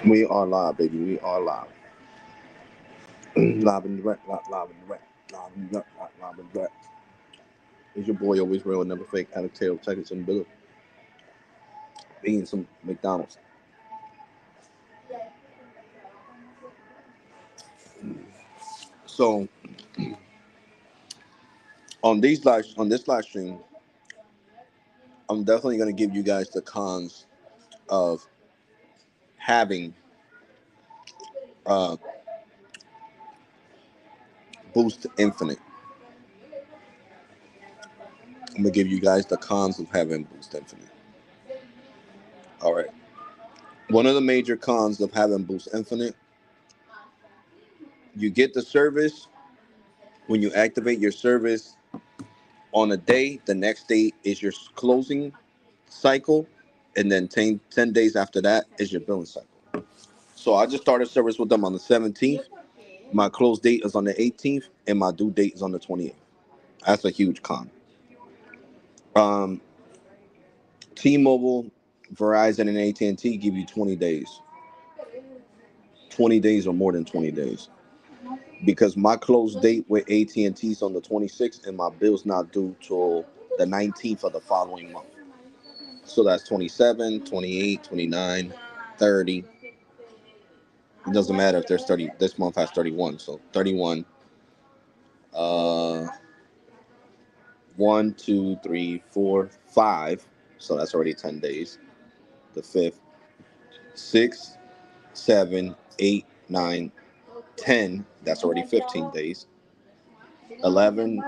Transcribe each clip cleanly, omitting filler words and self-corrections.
We are live, baby. We are live. Live and direct, live and direct, live and direct, live and direct. It's your boy, always real, never fake, addict tail, Texas and Bill. Eating some McDonald's. So on this live stream, I'm definitely gonna give you guys the cons of having uh Boost Infinite. I'm gonna give you guys the cons of having Boost Infinite. All right. One of the major cons of having Boost Infinite, you get the service when you activate your service on a day. The next day is your closing cycle, and then 10 days after that is your billing cycle. So I just started service with them on the 17th. My close date is on the 18th, and my due date is on the 28th. That's a huge con. Um, T-Mobile, Verizon, and AT&T give you 20 days. 20 days or more than 20 days. Because my close date with AT&T is on the 26th, and my bill's not due till the 19th of the following month. So that's 27, 28, 29, 30. It doesn't matter if there's 30. This month has 31. So 31. Uh, 1, 2, 3, 4, 5. So that's already 10 days. The fifth, 6, 7, 8, 9, 10. That's already 15 days. 11,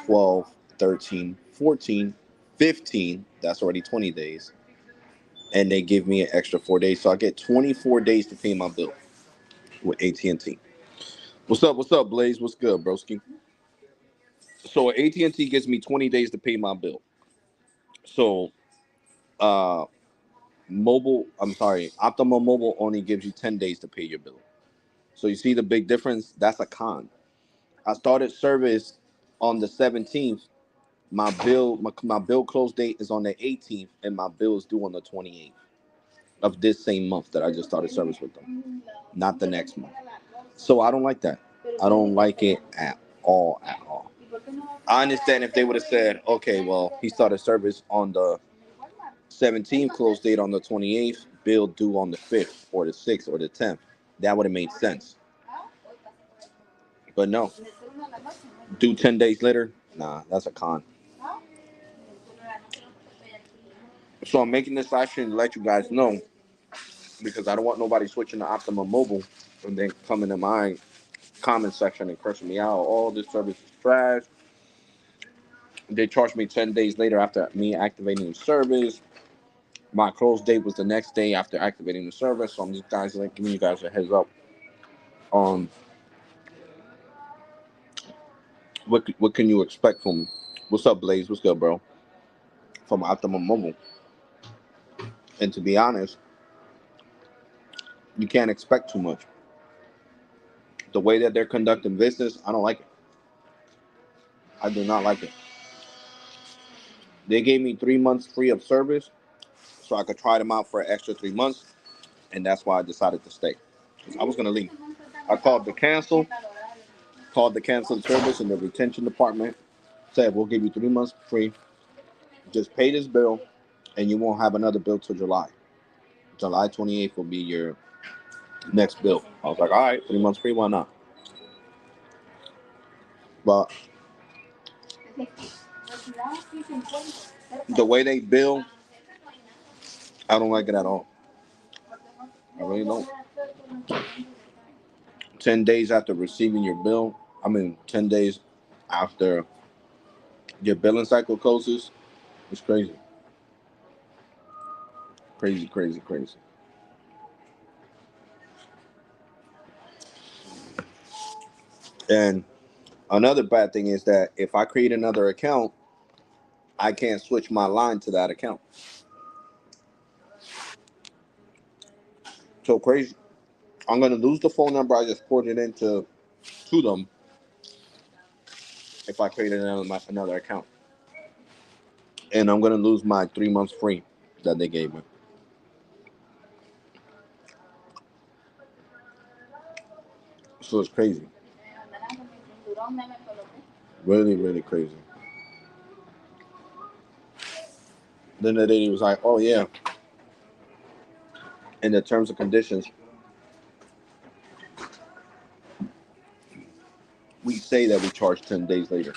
12, 13, 14, 15. That's already 20 days. And they give me an extra 4 days. So I get 24 days to pay my bill with AT&T. What's up? What's up, Blaze? What's good, broski? So AT&T gives me 20 days to pay my bill. So uh Optimum Mobile only gives you 10 days to pay your bill. So you see the big difference? That's a con. I started service on the 17th. My bill close date is on the 18th, and my bill is due on the 28th of this same month that I just started service with them, not the next month. So I don't like that. I don't like it at all, at all. I understand if they would have said, okay, well, he started service on the 17th, close date on the 28th, bill due on the 5th or the 6th or the 10th. That would have made sense. But no, due 10 days later, nah, that's a con. So I'm making this action to let you guys know because I don't want nobody switching to Optimum Mobile and then coming to my comment section and cursing me out. Oh, this service is trash. They charged me 10 days later after me activating the service. My close date was the next day after activating the service. So I'm just giving you guys a heads up on what can you expect from me. What's up, Blaze? What's good, bro? From Optimum Mobile. And to be honest, you can't expect too much. The way that they're conducting business, I don't like it. I do not like it. They gave me 3 months free of service so I could try them out for an extra 3 months, and that's why I decided to stay. Because I was gonna leave. I called the cancel service in the retention department, said we'll give you 3 months free. Just pay this bill, and you won't have another bill till July. July 28th will be your next bill. I was like, all right, 3 months free, why not? But the way they bill, I don't like it at all. I really don't. 10 days after receiving your bill, 10 days after your billing cycle closes, it's crazy. Crazy, crazy, crazy. And another bad thing is that if I create another account, I can't switch my line to that account. So crazy. I'm gonna lose the phone number I just ported into to them if I create another account, and I'm gonna lose my 3 months free that they gave me. So it's crazy. Really, really crazy. Then the lady was like, "Oh yeah, in the terms and conditions, we say that we charge 10 days later."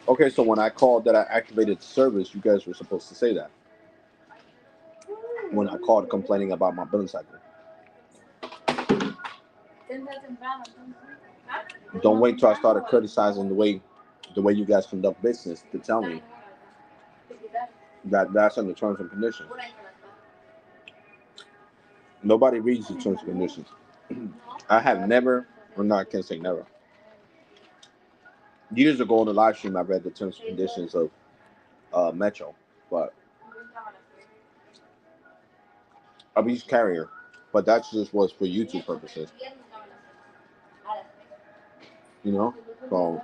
Okay, so when I called that I activated the service, you guys were supposed to say that. When I called complaining about my billing cycle. Don't wait till I started criticizing the way you guys conduct business to tell me that that's in the terms and conditions. Nobody reads the terms and conditions. I have never, or no, I can't say never. Years ago on the live stream, I read the terms and conditions of Metro, but I've used Carrier, but that just was for YouTube purposes. You know, so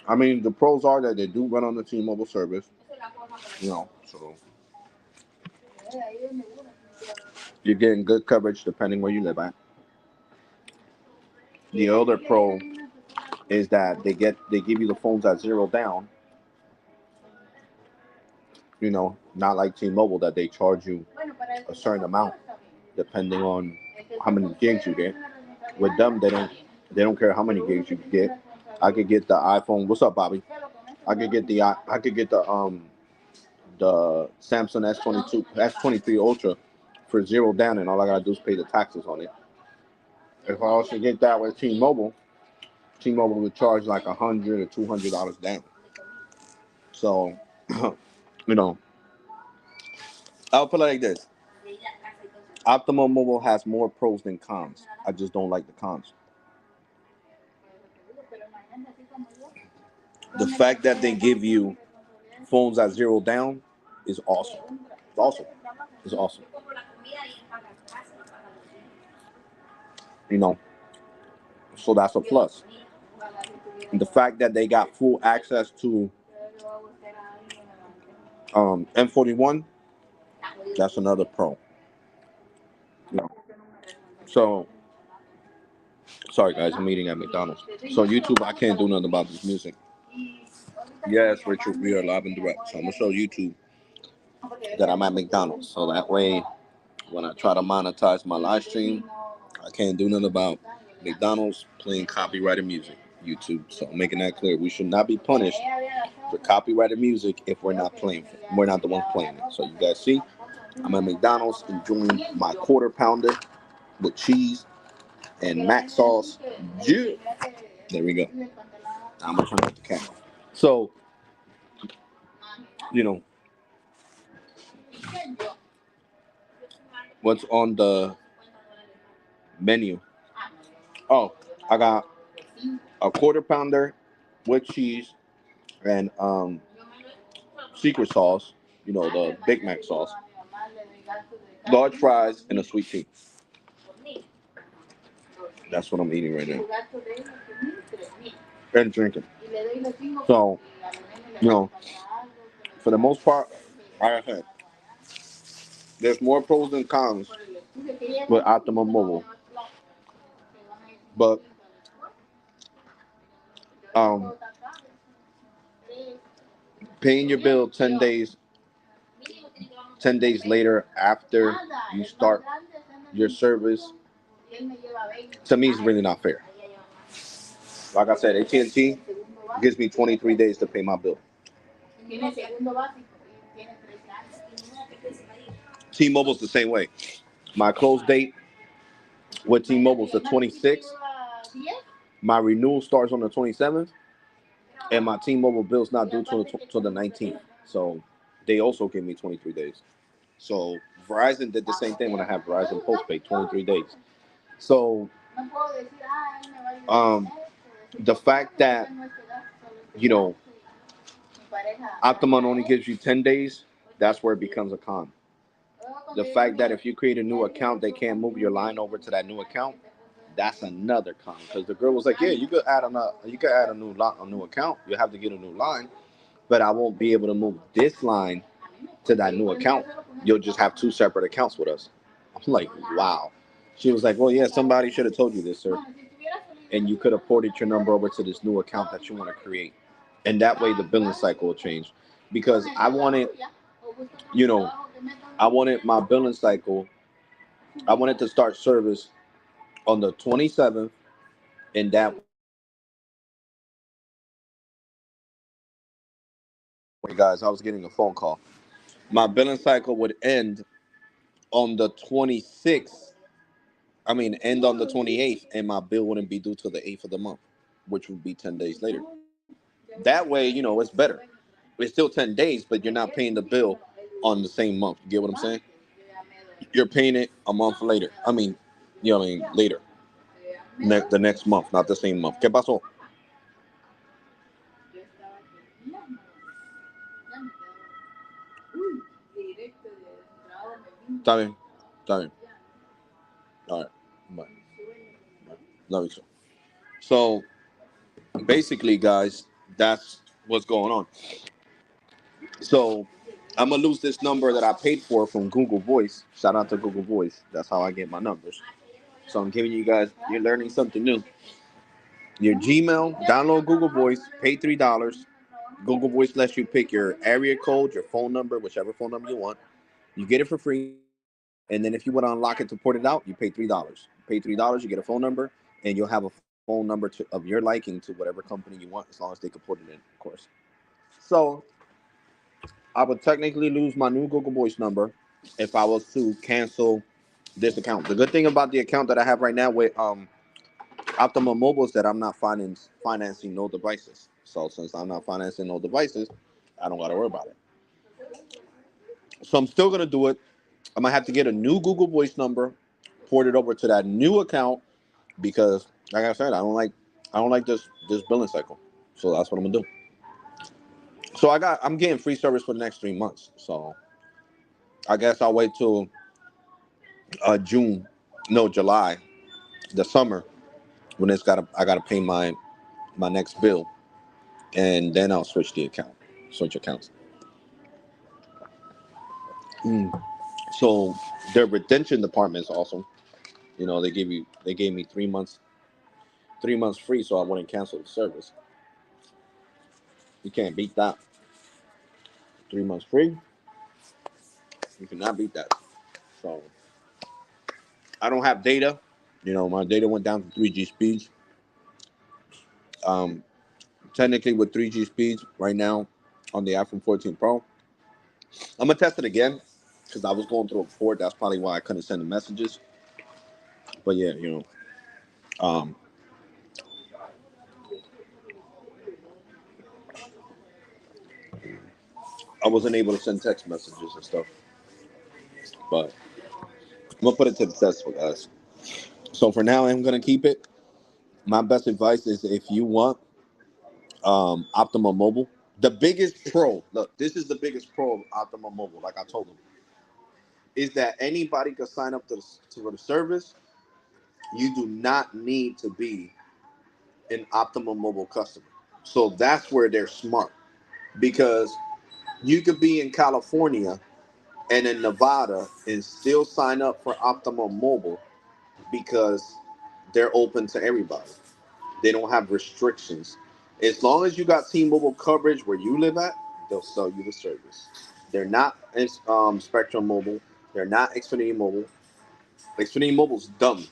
I mean, the pros are that they do run on the T-Mobile service. You know, so you're getting good coverage depending where you live at. The other pro is that they give you the phones at zero down. You know, not like T-Mobile that they charge you a certain amount depending on how many gigs you get. With them, they don't care how many gigs you get. I could get the iPhone. What's up, Bobby? I could get the Samsung S23 Ultra for zero down, and all I gotta do is pay the taxes on it. If I also get that with T-Mobile would charge like $100 or $200 down. So, you know, I'll put it like this: Optimum Mobile has more pros than cons. I just don't like the cons. The fact that they give you phones at zero down is awesome. It's awesome. It's awesome. You know, so that's a plus. And the fact that they got full access to M41, that's another pro. You know. So, sorry guys, I'm eating at McDonald's. So YouTube, I can't do nothing about this music. Yes, Richard, we are live and direct. So I'm gonna show YouTube that I'm at McDonald's. So that way, when I try to monetize my live stream, I can't do nothing about McDonald's playing copyrighted music. YouTube. So I'm making that clear. We should not be punished for copyrighted music if we're not playing. We're not the ones playing it. So you guys see, I'm at McDonald's enjoying my quarter pounder with cheese and mac sauce. Yeah. There we go. I'm gonna turn off the camera. So, you know, what's on the menu? Oh, I got a quarter pounder with cheese and secret sauce. You know, the Big Mac sauce. Large fries and a sweet tea. That's what I'm eating right now. And drinking. So, you know, for the most part, like I said, there's more pros than cons with Optimum Mobile. But paying your bill 10 days later after you start your service, to me is really not fair. Like I said, AT&T gives me 23 days to pay my bill. T-Mobile's the same way. My close date with T-Mobile's the 26th. My renewal starts on the 27th, and my T-Mobile bill's not due till the 19th. So they also give me 23 days. So Verizon did the same thing when I have Verizon postpaid, 23 days. So the fact that, you know, Optimum only gives you 10 days, that's where it becomes a con. The fact that if you create a new account, they can't move your line over to that new account, that's another con. Because the girl was like, "Yeah, you could add a new account. You have to get a new line, but I won't be able to move this line to that new account. You'll just have two separate accounts with us." I'm like, wow. She was like, well, yeah, somebody should have told you this, sir. And you could have ported your number over to this new account that you want to create. And that way the billing cycle will change. Because you know, I wanted my billing cycle, I wanted to start service on the 27th. And that way, guys, I was getting a phone call. My billing cycle would end on the 26th. I mean, end on the 28th, and my bill wouldn't be due till the 8th of the month, which would be 10 days later. That way, it's better. It's still 10 days, but you're not paying the bill on the same month. You get what I'm saying? You're paying it a month later. I mean, later. The next month, not the same month. ¿Qué pasó? Está bien. Está bien. All right. Bye. Bye. Love you, sir. So, basically, guys, that's what's going on. So, I'm going to lose this number that I paid for from Google Voice. Shout out to Google Voice. That's how I get my numbers. So, I'm giving you guys, you're learning something new. Your Gmail, download Google Voice, pay $3. Google Voice lets you pick your area code, your phone number, whichever phone number you want. You get it for free. And then if you want to unlock it to port it out, you pay $3. You pay $3, you get a phone number, and you'll have a phone number of your liking to whatever company you want, as long as they can port it in, of course. So I would technically lose my new Google Voice number if I was to cancel this account. The good thing about the account that I have right now with Optimum Mobile is that I'm not financing no devices. So since I'm not financing no devices, I don't got to worry about it. So I'm still gonna do it. I'm gonna have to get a new Google Voice number, port it over to that new account because, like I said, I don't like this billing cycle. So that's what I'm gonna do. So I'm getting free service for the next 3 months. So I guess I'll wait till June, no July, the summer when I gotta pay my next bill, and then I'll switch accounts. Mm. So their retention department is awesome. They gave me 3 months free, so I wouldn't cancel the service. You can't beat that. 3 months free, you cannot beat that. So I don't have data. My data went down to 3G speeds. Um, Technically with 3G speeds right now on the iPhone 14 Pro. I'm gonna test it again because I was going through a port. That's probably why I couldn't send the messages. But yeah, um, I wasn't able to send text messages and stuff. But I'm gonna put it to the test for guys. So for now, I'm gonna keep it. My best advice is if you want Optimum Mobile, the biggest pro. Look, this is the biggest pro of Optimum Mobile. Like I told them, is that anybody can sign up to the service. You do not need to be an Optimum Mobile customer. So that's where they're smart because you could be in California and in Nevada and still sign up for Optimum Mobile because they're open to everybody. They don't have restrictions. As long as you got T-Mobile coverage where you live at, they'll sell you the service. They're not Spectrum Mobile. They're not Xfinity Mobile. Xfinity Mobile's dumb.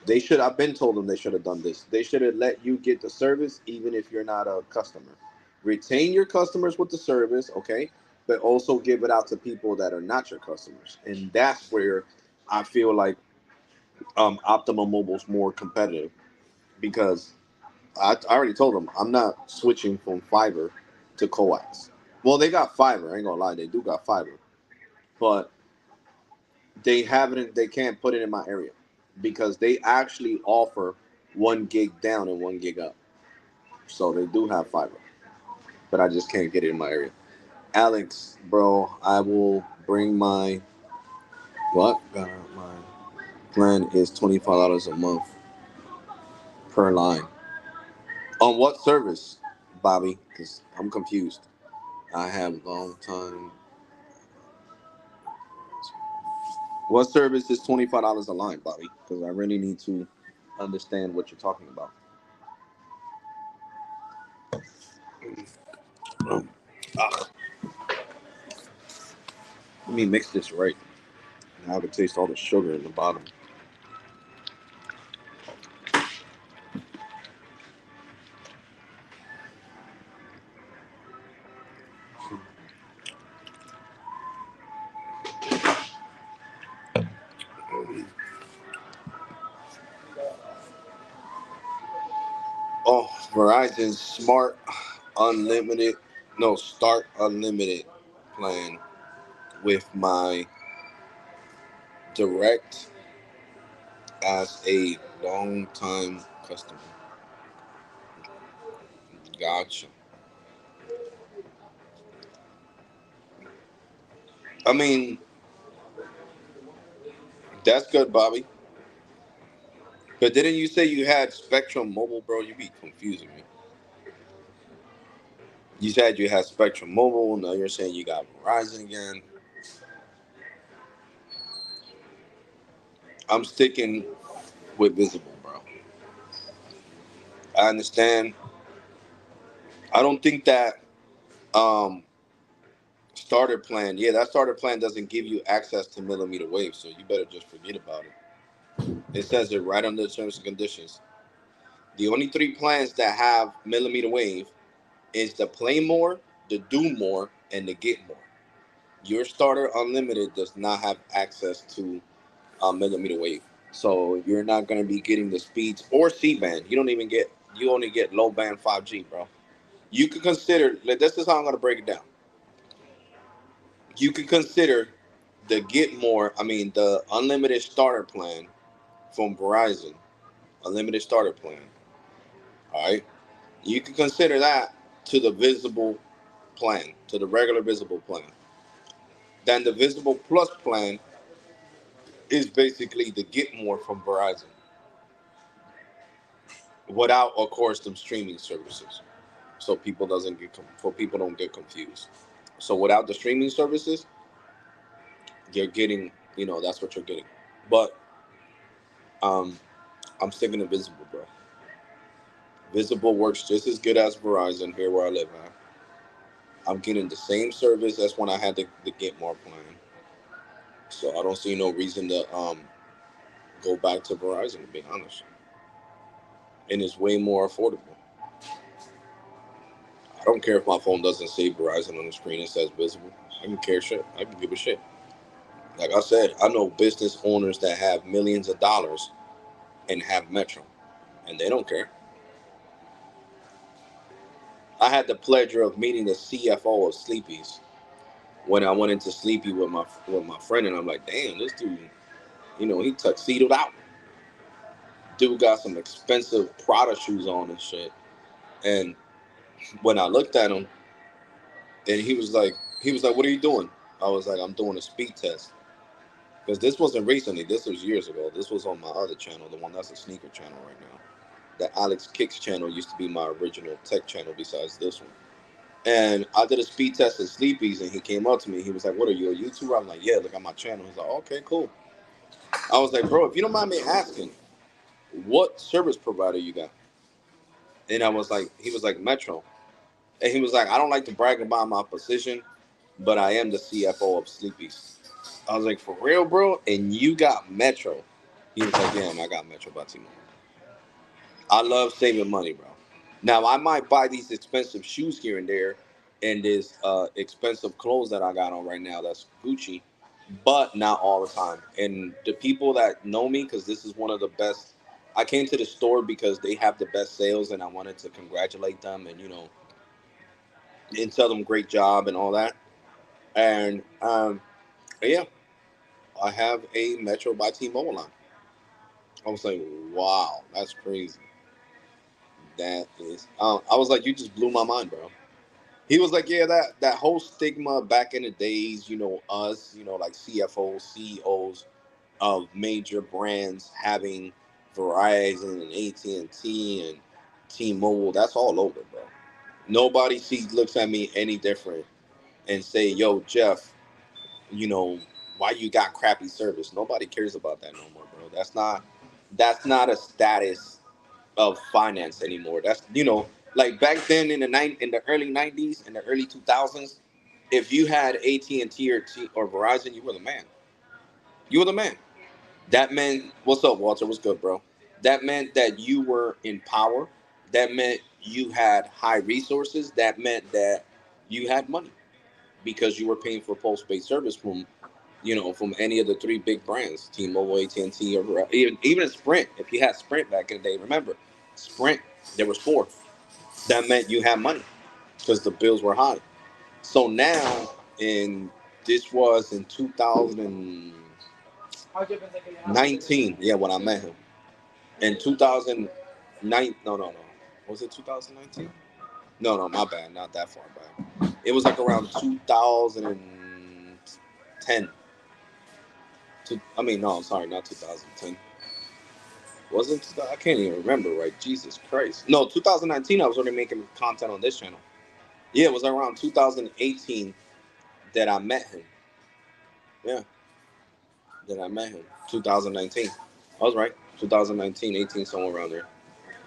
They should. I've been told them they should have done this. They should have let you get the service even if you're not a customer. Retain your customers with the service, okay, but also give it out to people that are not your customers. And that's where I feel like Optimum Mobile's more competitive because I already told them I'm not switching from fiber to coax. Well, they got fiber. I ain't gonna lie, they do got fiber, but they haven't. They can't put it in my area because they actually offer 1 gig down and 1 gig up. So they do have fiber, but I just can't get it in my area. Alex, bro, I will bring my what? My plan is $25 a month per line. On what service, Bobby? Because I'm confused. I have long time. What service is $25 a line, Bobby? Because I really need to understand what you're talking about. Ah, let me mix this right. Now I can taste all the sugar in the bottom. Oh, Verizon's Smart Unlimited, no, Start Unlimited plan with my direct as a long time customer. Gotcha. I mean, that's good, Bobby. But didn't you say you had Spectrum Mobile, bro? You be confusing me. You said you had Spectrum Mobile. Now you're saying you got Verizon again. I'm sticking with Visible, bro. I understand. I don't think that um starter plan. Yeah, that starter plan doesn't give you access to millimeter wave, so you better just forget about it. It says it right under the terms and conditions. The only three plans that have millimeter wave is the Play More, the Do More, and the Get More. Your starter unlimited does not have access to millimeter wave, so you're not going to be getting the speeds or C band. You don't even get. You only get low band 5G, bro. You could consider. Like, this is how I'm going to break it down. You could consider the Get More. I mean, the unlimited starter plan from Verizon, unlimited starter plan. All right, you can consider that to the visible plan, to the regular visible plan. Then the visible plus plan is basically the Get More from Verizon, without, of course, them streaming services. So people don't get confused. So without the streaming services, you're getting, that's what you're getting. But um, I'm sticking to Visible, bro. Visible works just as good as Verizon here where I live at. I'm getting the same service as when I had the Get More plan. So I don't see no reason to go back to Verizon, to be honest. And it's way more affordable. I don't care if my phone doesn't say Verizon on the screen, it says Visible. I can care shit. I can give a shit. Like I said, I know business owners that have millions of dollars and have Metro, and they don't care. I had the pleasure of meeting the CFO of Sleepy's when I went into Sleepy with my friend, and I'm like, damn, this dude, he tuxedoed out. Dude got some expensive Prada shoes on and shit. And when I looked at him, and he was like, "What are you doing?" I was like, "I'm doing a speed test." Because this wasn't recently. This was years ago. This was on my other channel, the one that's a sneaker channel right now. The Alex Kicks channel used to be my original tech channel besides this one. And I did a speed test at Sleepy's, and he came up to me. He was like, "What are you, a YouTuber?" I'm like, "Yeah, look at my channel." He's like, "Okay, cool." I was like, "Bro, if you don't mind me asking, what service provider you got?" And he was like, "Metro." And he was like, "I don't like to brag about my position, but I am the CFO of Sleepy's." I was like, "For real, bro?" And you got Metro? He was like, "Yeah, man, I got Metro by T-Mobile." I love saving money, bro. Now I might buy these expensive shoes here and there, and this expensive clothes that I got on right now that's Gucci, but not all the time. And the people that know me, because this is one of the best. I came to the store because they have the best sales, and I wanted to congratulate them and and tell them great job and all that. And yeah, I have a Metro by T-Mobile line. I was like, wow, that's crazy. That is. I was like, you just blew my mind, bro. He was like, yeah, that whole stigma back in the days, us, like CFOs, CEOs of major brands having Verizon and AT&T and T and T-Mobile, that's all over, bro. Looks at me any different and say, yo, Jeff, you know, why you got crappy service. Nobody cares about that no more, bro. That's not a status of finance anymore. That's, like back then in the early '90s, in the early 2000s, if you had AT&T or Verizon, you were the man. You were the man. That meant, what's up, Walter? What's good, bro? That meant that you were in power. That meant you had high resources. That meant that you had money because you were paying for postpaid service from any of the three big brands, T-Mobile, AT&T, or even Sprint. If you had Sprint back in the day, remember, Sprint, there was four. That meant you had money because the bills were high. So now, in this was in 2019, yeah, when I met him. In 2009, no. Was it 2019? No, my bad, not that far back. It was like around 2010. I mean, no, I'm sorry, not 2010. Wasn't I can't even remember, right? Jesus Christ. No, 2019, I was already making content on this channel. Yeah, it was around 2018 that I met him. Yeah, that I met him. 2019. I was right. 2019, 18, somewhere around there.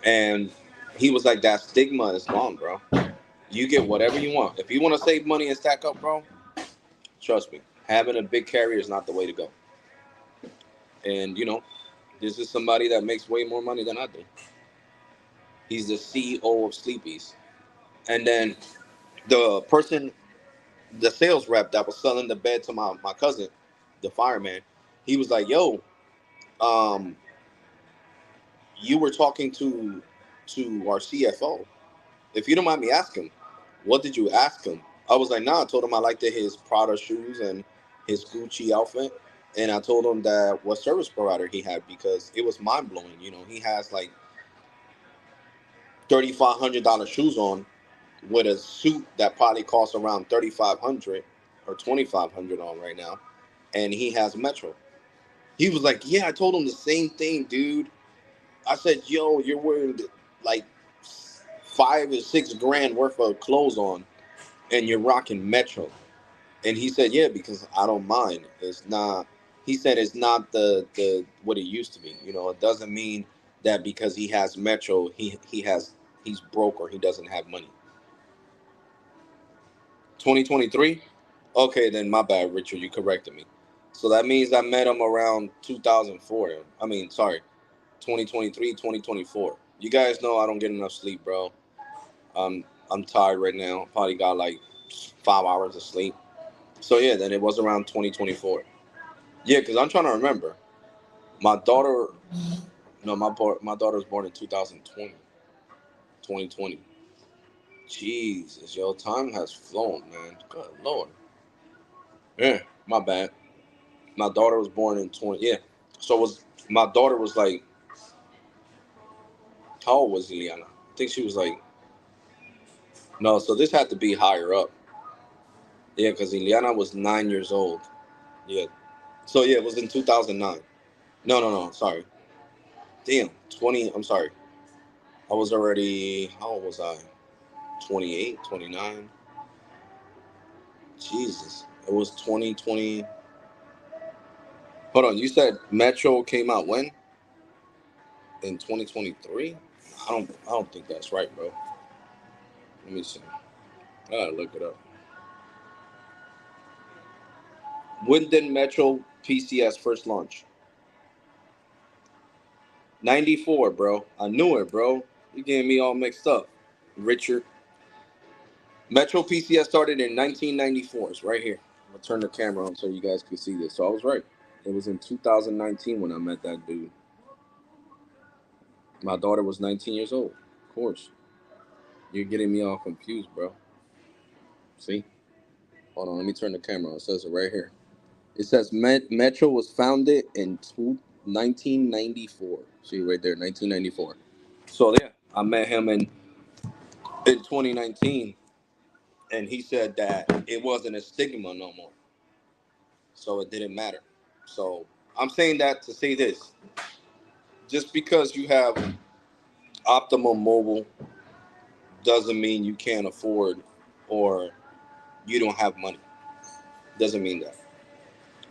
And he was like, that stigma is gone, bro. You get whatever you want. If you want to save money and stack up, bro, trust me, having a big carrier is not the way to go. And, this is somebody that makes way more money than I do. He's the CEO of Sleepy's. And then the person, the sales rep that was selling the bed to my cousin, the fireman, he was like, yo, um, you were talking to our CFO. If you don't mind me asking, what did you ask him? I was like, nah, I told him I liked his Prada shoes and his Gucci outfit. And I told him that what service provider he had because it was mind blowing. He has like $3,500 shoes on with a suit that probably costs around 3,500 or 2,500 on right now, and he has Metro. He was like, "Yeah, I told him the same thing, dude." I said, "Yo, you're wearing like 5 or 6 grand worth of clothes on, and you're rocking Metro." And he said, "Yeah, because I don't mind. It's not." He said, "It's not the what it used to be. It doesn't mean that because he has Metro, he's broke or he doesn't have money." 2023? Okay, then my bad, Richard. You corrected me. So that means I met him around 2004. I mean, sorry, 2023, 2024. You guys know I don't get enough sleep, bro. I'm tired right now. Probably got like 5 hours of sleep. So yeah, then it was around 2024. Yeah, because I'm trying to remember. My daughter, no, my daughter was born in 2020. 2020. Jesus, yo, time has flown, man. Good lord. Yeah, my bad. My daughter was born in 20. Yeah. So was my daughter was like, how old was Ileana? I think she was like, no. So this had to be higher up. Yeah, because Ileana was 9 years old. Yeah. So yeah, it was in 2009. No. Sorry. Damn. 20. I'm sorry. I was already. How old was I? 28, 29. Jesus. It was 2020. Hold on. You said Metro came out when? In 2023? I don't think that's right, bro. Let me see. I gotta look it up. When did Metro PCS first launch? 94, bro. I knew it, bro. You getting me all mixed up. Richard. Metro PCS started in 1994. It's right here. I'm going to turn the camera on so you guys can see this. So I was right. It was in 2019 when I met that dude. My daughter was 19 years old. Of course. You're getting me all confused, bro. See? Hold on. Let me turn the camera on. It says it right here. It says Metro was founded in 1994. See right there, 1994. So yeah, I met him in 2019, and he said that it wasn't a stigma no more, so it didn't matter. So I'm saying that to say this: just because you have Optimum Mobile doesn't mean you can't afford or you don't have money. Doesn't mean that.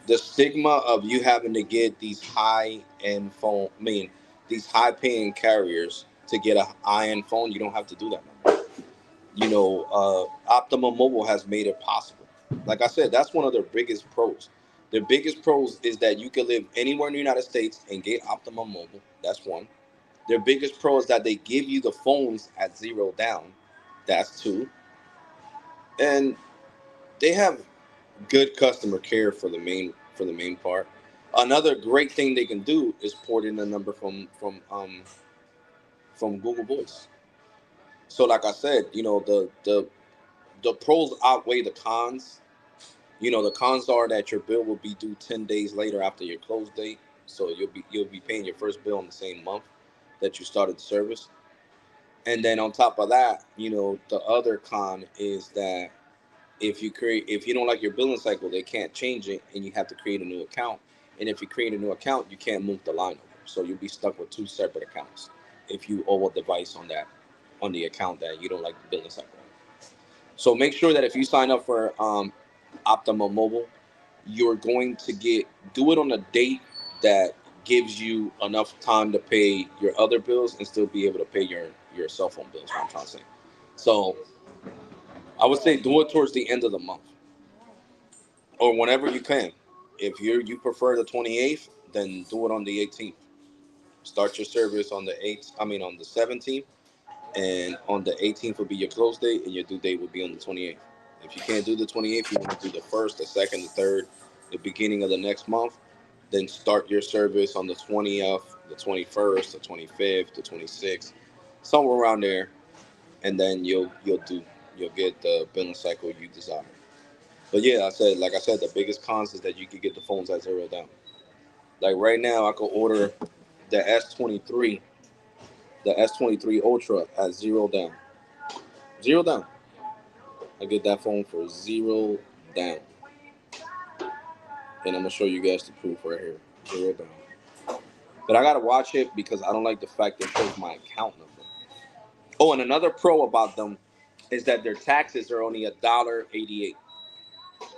the stigma of you having to get these high end phone, I mean, these high paying carriers to get a high end phone, you don't have to do that no more. Optimum Mobile has made it possible. Like I said, that's one of their biggest pros. Their biggest pros is that you can live anywhere in the United States and get Optimum Mobile. That's one. Their biggest pro is that they give you the phones at zero down. That's two. And they have good customer care for the main part. Another great thing they can do is port in a number from Google Voice. So like I said, the pros outweigh the cons. The cons are that your bill will be due 10 days later after your close date, so you'll be paying your first bill in the same month that you started the service. And then on top of that, the other con is that if you don't like your billing cycle, they can't change it, and you have to create a new account. And if you create a new account, you can't move the line over, so you'll be stuck with two separate accounts if you owe a device on the account that you don't like the billing cycle. So make sure that if you sign up for Optima Mobile, you're going to do it on a date that gives you enough time to pay your other bills and still be able to pay your cell phone bills. What I'm trying to say. So I would say do it towards the end of the month or whenever you can. If you prefer the 28th, then do it on the 18th. Start your service on the 8th. I mean on the 17th, and on the 18th will be your close date, and your due date will be on the 28th. If you can't do the 28th, you want to do the first, the second, the third, the beginning of the next month. Then start your service on the 20th, the 21st, the 25th, the 26th, somewhere around there, and then you'll get the billing cycle you desire. But yeah, like I said, the biggest cons is that you could get the phones at zero down. Like right now, I could order the S23, the S23 Ultra at zero down, zero down. I get that phone for zero down, and I'm gonna show you guys the proof right here, zero down. But I gotta watch it because I don't like the fact that it shows my account number. Oh, and another pro about them is that their taxes are only $1.88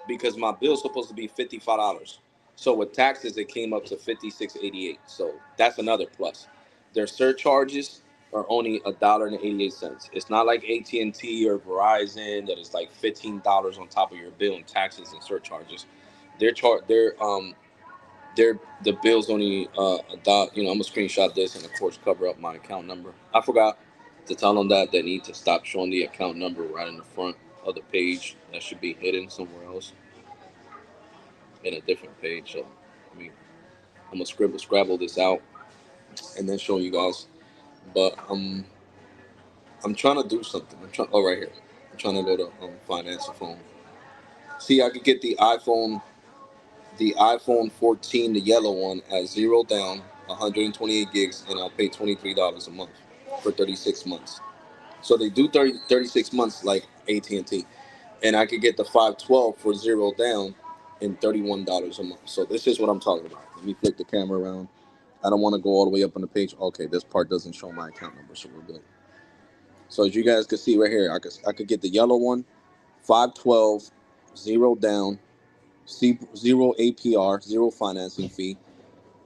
because my bill's supposed to be $55. So with taxes, it came up to $56.88. So that's another plus. Their surcharges are only $1.88. It's not like AT&T or Verizon that is like $15 on top of your bill in taxes and surcharges. The bill's only a dot. I'm gonna screenshot this and of course cover up my account number. I forgot to tell them that they need to stop showing the account number right in the front of the page. That should be hidden somewhere else in a different page. So, I mean, I'm gonna scrabble this out and then show you guys. But I'm trying to do something. I'm trying. Oh, right here. I'm trying to go to finance a phone. See, I could get the iPhone 14, the yellow one, at zero down, 128 gigs, and I'll pay $23 a month for 36 months. So they do 36 months like AT&T, and I could get the 512 for zero down and $31 a month. So this is what I'm talking about. Let me flip the camera around. I don't want to go all the way up on the page. Okay, this part doesn't show my account number, so we're good. So as you guys can see right here, I could get the yellow one, 512, zero down, zero APR, zero financing fee,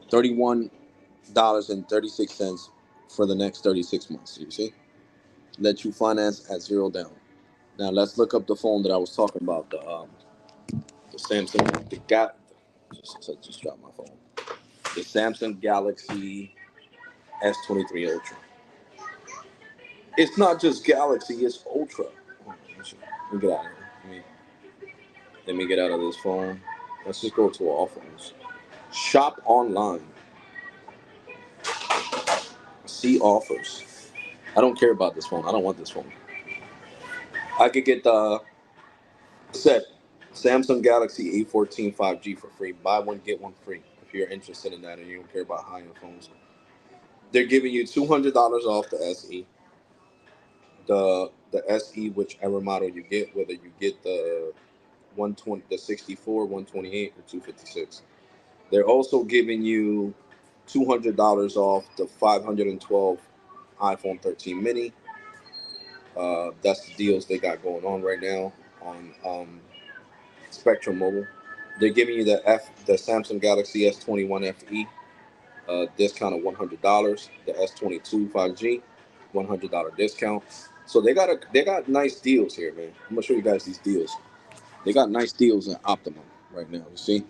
$31.36 for the next 36 months. You see, let you finance at zero down. Now let's look up the phone that I was talking about, the Samsung, just dropped my phone, the Samsung Galaxy S23 Ultra. It's not just Galaxy, it's Ultra. Let me get out of here. Let me get out of this phone. Let's just go to our phones. Shop online. See offers. I don't care about this phone. I don't want this phone. I could get the set Samsung Galaxy A14 5G for free. Buy one get one free if you're interested in that and you don't care about high end phones. They're giving you $200 off the SE. The SE, whichever model you get, whether you get the 120, the 64, 128, or 256. They're also giving you $200 off the 512 iPhone 13 mini. That's the deals they got going on right now on Spectrum Mobile. They're giving you the Samsung Galaxy S21 FE, discount of $100. The S22 5G, $100 discount. So they got nice deals here, man. I'm gonna show you guys these deals. They got nice deals at Optimum right now. You see,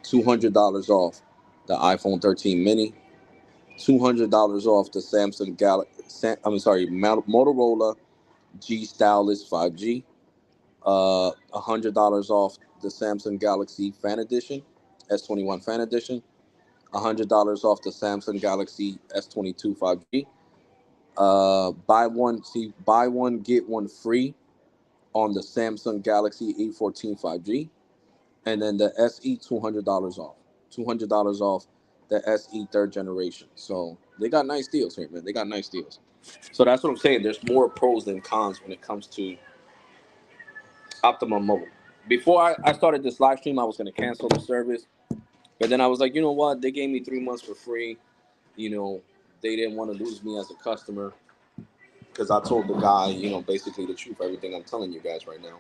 $200 off the iPhone 13 mini, $200 off the Samsung Motorola G Stylus 5G, $100 off the Samsung Galaxy Fan Edition, S21 Fan Edition, $100 off the Samsung Galaxy S22 5G. Buy one get one free on the Samsung Galaxy A14 5G, and then the SE $200 off. $200 off the SE third generation. So they got nice deals here, man. They got nice deals. So that's what I'm saying. There's more pros than cons when it comes to Optimum Mobile. Before I started this live stream, I was going to cancel the service. But then I was like, you know what? They gave me 3 months for free. You know, they didn't want to lose me as a customer because I told the guy, basically the truth, everything I'm telling you guys right now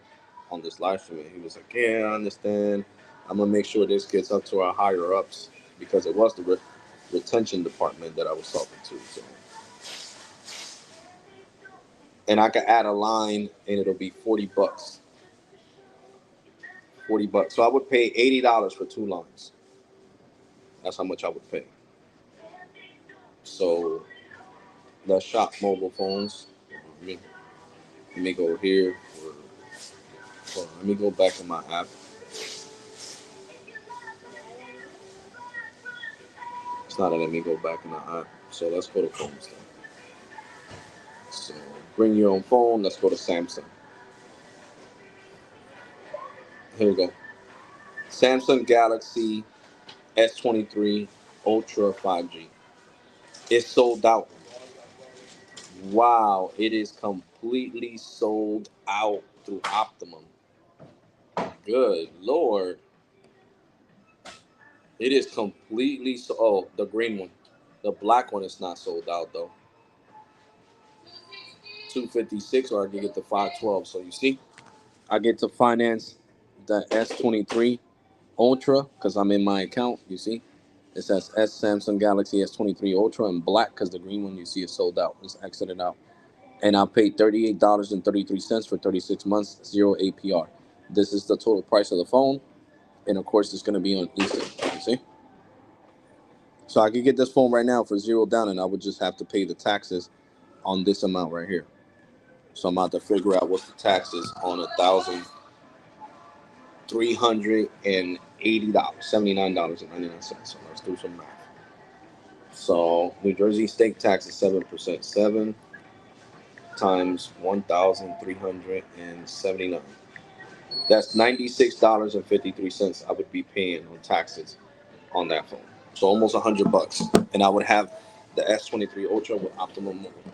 on this live stream. And he was like, yeah, I understand. I'm going to make sure this gets up to our higher ups because it was the retention department that I was talking to. So, and I could add a line and it'll be $40. $40. So I would pay $80 for 2 lines. That's how much I would pay. So let's shop mobile phones. Let me go here. Hold on, let me go back in my app. It's not letting me go back in the app. So let's go to phones then. So bring your own phone. Let's go to Samsung. Here we go. Samsung Galaxy S23 Ultra 5G. It's sold out. Wow, it is completely sold out through Optimum. Good Lord. It is completely so. Oh, the green one. The black one is not sold out though. 256, or I can get the 512. So you see, I get to finance the S23 Ultra because I'm in my account. You see, it says Samsung Galaxy S23 Ultra in black because the green one you see is sold out. It's exited out. And I paid $38.33 for 36 months, zero APR. This is the total price of the phone, and of course, it's going to be on eSIM. You see, so I could get this phone right now for zero down, and I would just have to pay the taxes on this amount right here. So I'm about to figure out what's the taxes on $1,380, $79.99. So let's do some math. So New Jersey state tax is 7%. 7 times 1,379. That's $96.53 I would be paying on taxes on that phone. So almost $100, and I would have the S23 Ultra with Optimum Mobile.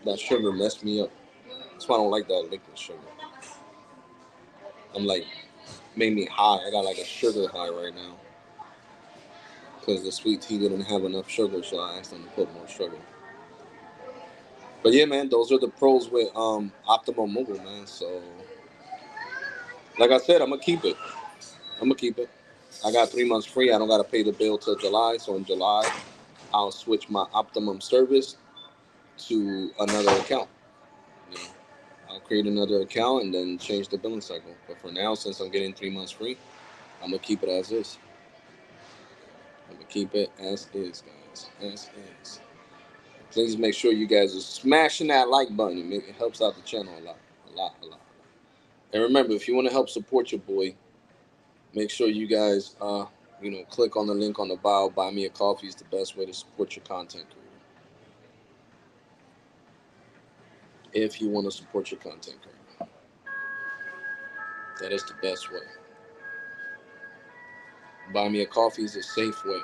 That sugar messed me up. That's why I don't like that liquid sugar. I'm like, made me high. I got like a sugar high right now because the sweet tea didn't have enough sugar, so I asked them to put more sugar. But yeah, man, those are the pros with Optimum Mobile, man. So, like I said, I'm gonna keep it. I'm gonna keep it. I got 3 months free. I don't gotta pay the bill till July. So in July, I'll switch my Optimum service to another account. You know, I'll create another account and then change the billing cycle. But for now, since I'm getting 3 months free, I'm gonna keep it as is. I'm gonna keep it as is, guys. As is. Please make sure you guys are smashing that like button. It helps out the channel a lot, a lot, a lot. And remember, if you want to help support your boy, make sure you guys, click on the link on the bio. Buy me a coffee is the best way to support your content creator. If you want to support your content creator, that is the best way. Buy me a coffee is a safe way.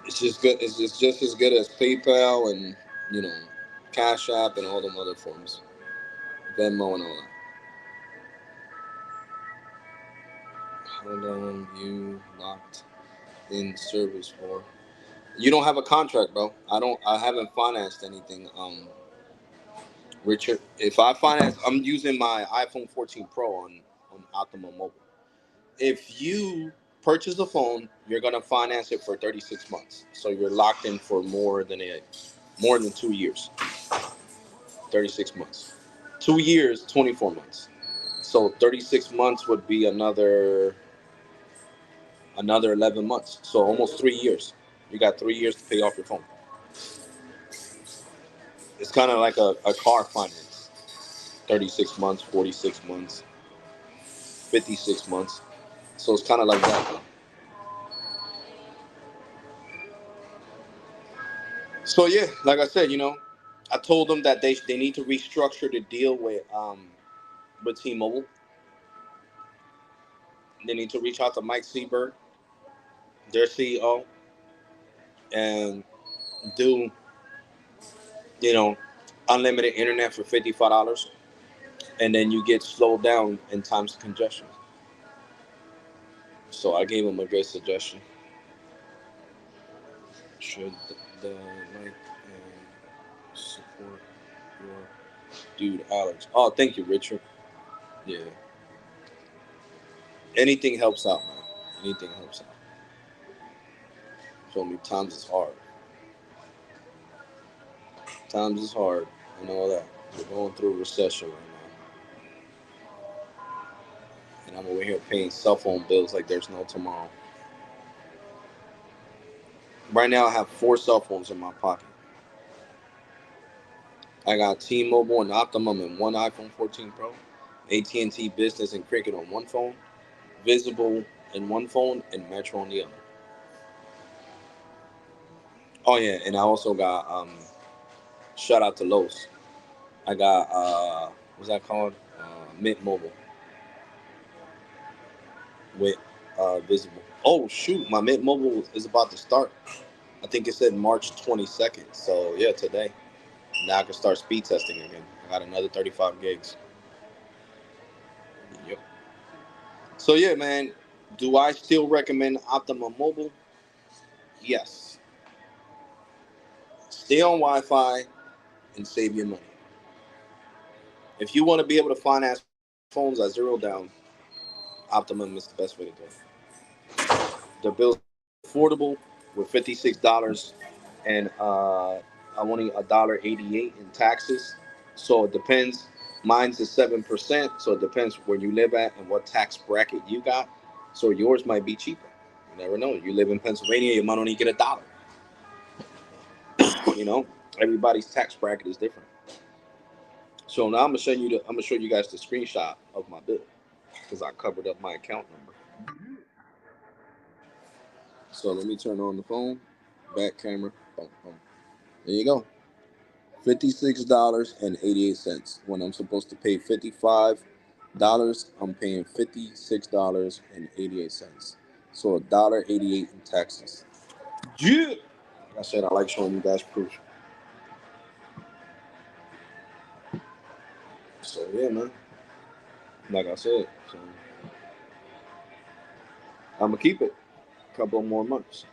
It's just good. Just as good as PayPal and you know, Cash App and all them other forms, Venmo and all that. How long you locked in service for? You don't have a contract, bro. I haven't financed anything. Richard, if I finance, I'm using my iPhone 14 Pro on Optimum Mobile. If you purchase a phone, you're gonna finance it for 36 months. So you're locked in for more than 2 years. 36 months. 2 years, 24 months. So 36 months would be another 11 months. So almost 3 years. You got 3 years to pay off your phone. It's kind of like a car finance. 36 months, 46 months, 56 months. So it's kind of like that. So yeah, like I said, I told them that they need to restructure the deal with T-Mobile. They need to reach out to Mike Seberg, their CEO, and do you know unlimited internet for $55, and then you get slowed down in times of congestion. So I gave them a good suggestion. Should the like support your dude Alex? Oh, thank you, Richard. Yeah, anything helps out, man. Anything helps out. Feel me? Times is hard. Times is hard and all that. We're going through a recession right now, and I'm over here paying cell phone bills like there's no tomorrow. Right now, I have four cell phones in my pocket. I got T-Mobile and Optimum and one iPhone 14 Pro, AT&T Business and Cricket on one phone, Visible in one phone, and Metro on the other. Oh yeah, and I also got shout out to Los. I got what's that called? Mint Mobile with Visible. Oh shoot, my Mint Mobile is about to start. I think it said March 22nd. So yeah, today. Now I can start speed testing again. I got another 35 gigs. Yep. So yeah, man. Do I still recommend Optimum Mobile? Yes. Stay on Wi-Fi and save your money. If you want to be able to finance phones at zero down, Optimum is the best way to go. The bill's affordable with $56 and I only $1.88 in taxes. So it depends. Mine's is 7%, so it depends where you live at and what tax bracket you got. So yours might be cheaper. You never know. You live in Pennsylvania, you might only get $1. You know, everybody's tax bracket is different. So now I'm gonna show you guys the screenshot of my bill because I covered up my account number. So let me turn on the phone, back camera, boom, boom. There you go. $56.88. When I'm supposed to pay $55, I'm paying $56.88. So $1.88 in taxes. Yeah. Like I said, I like showing you guys proof. So yeah, man. Like I said, so I'm gonna keep it a couple more months.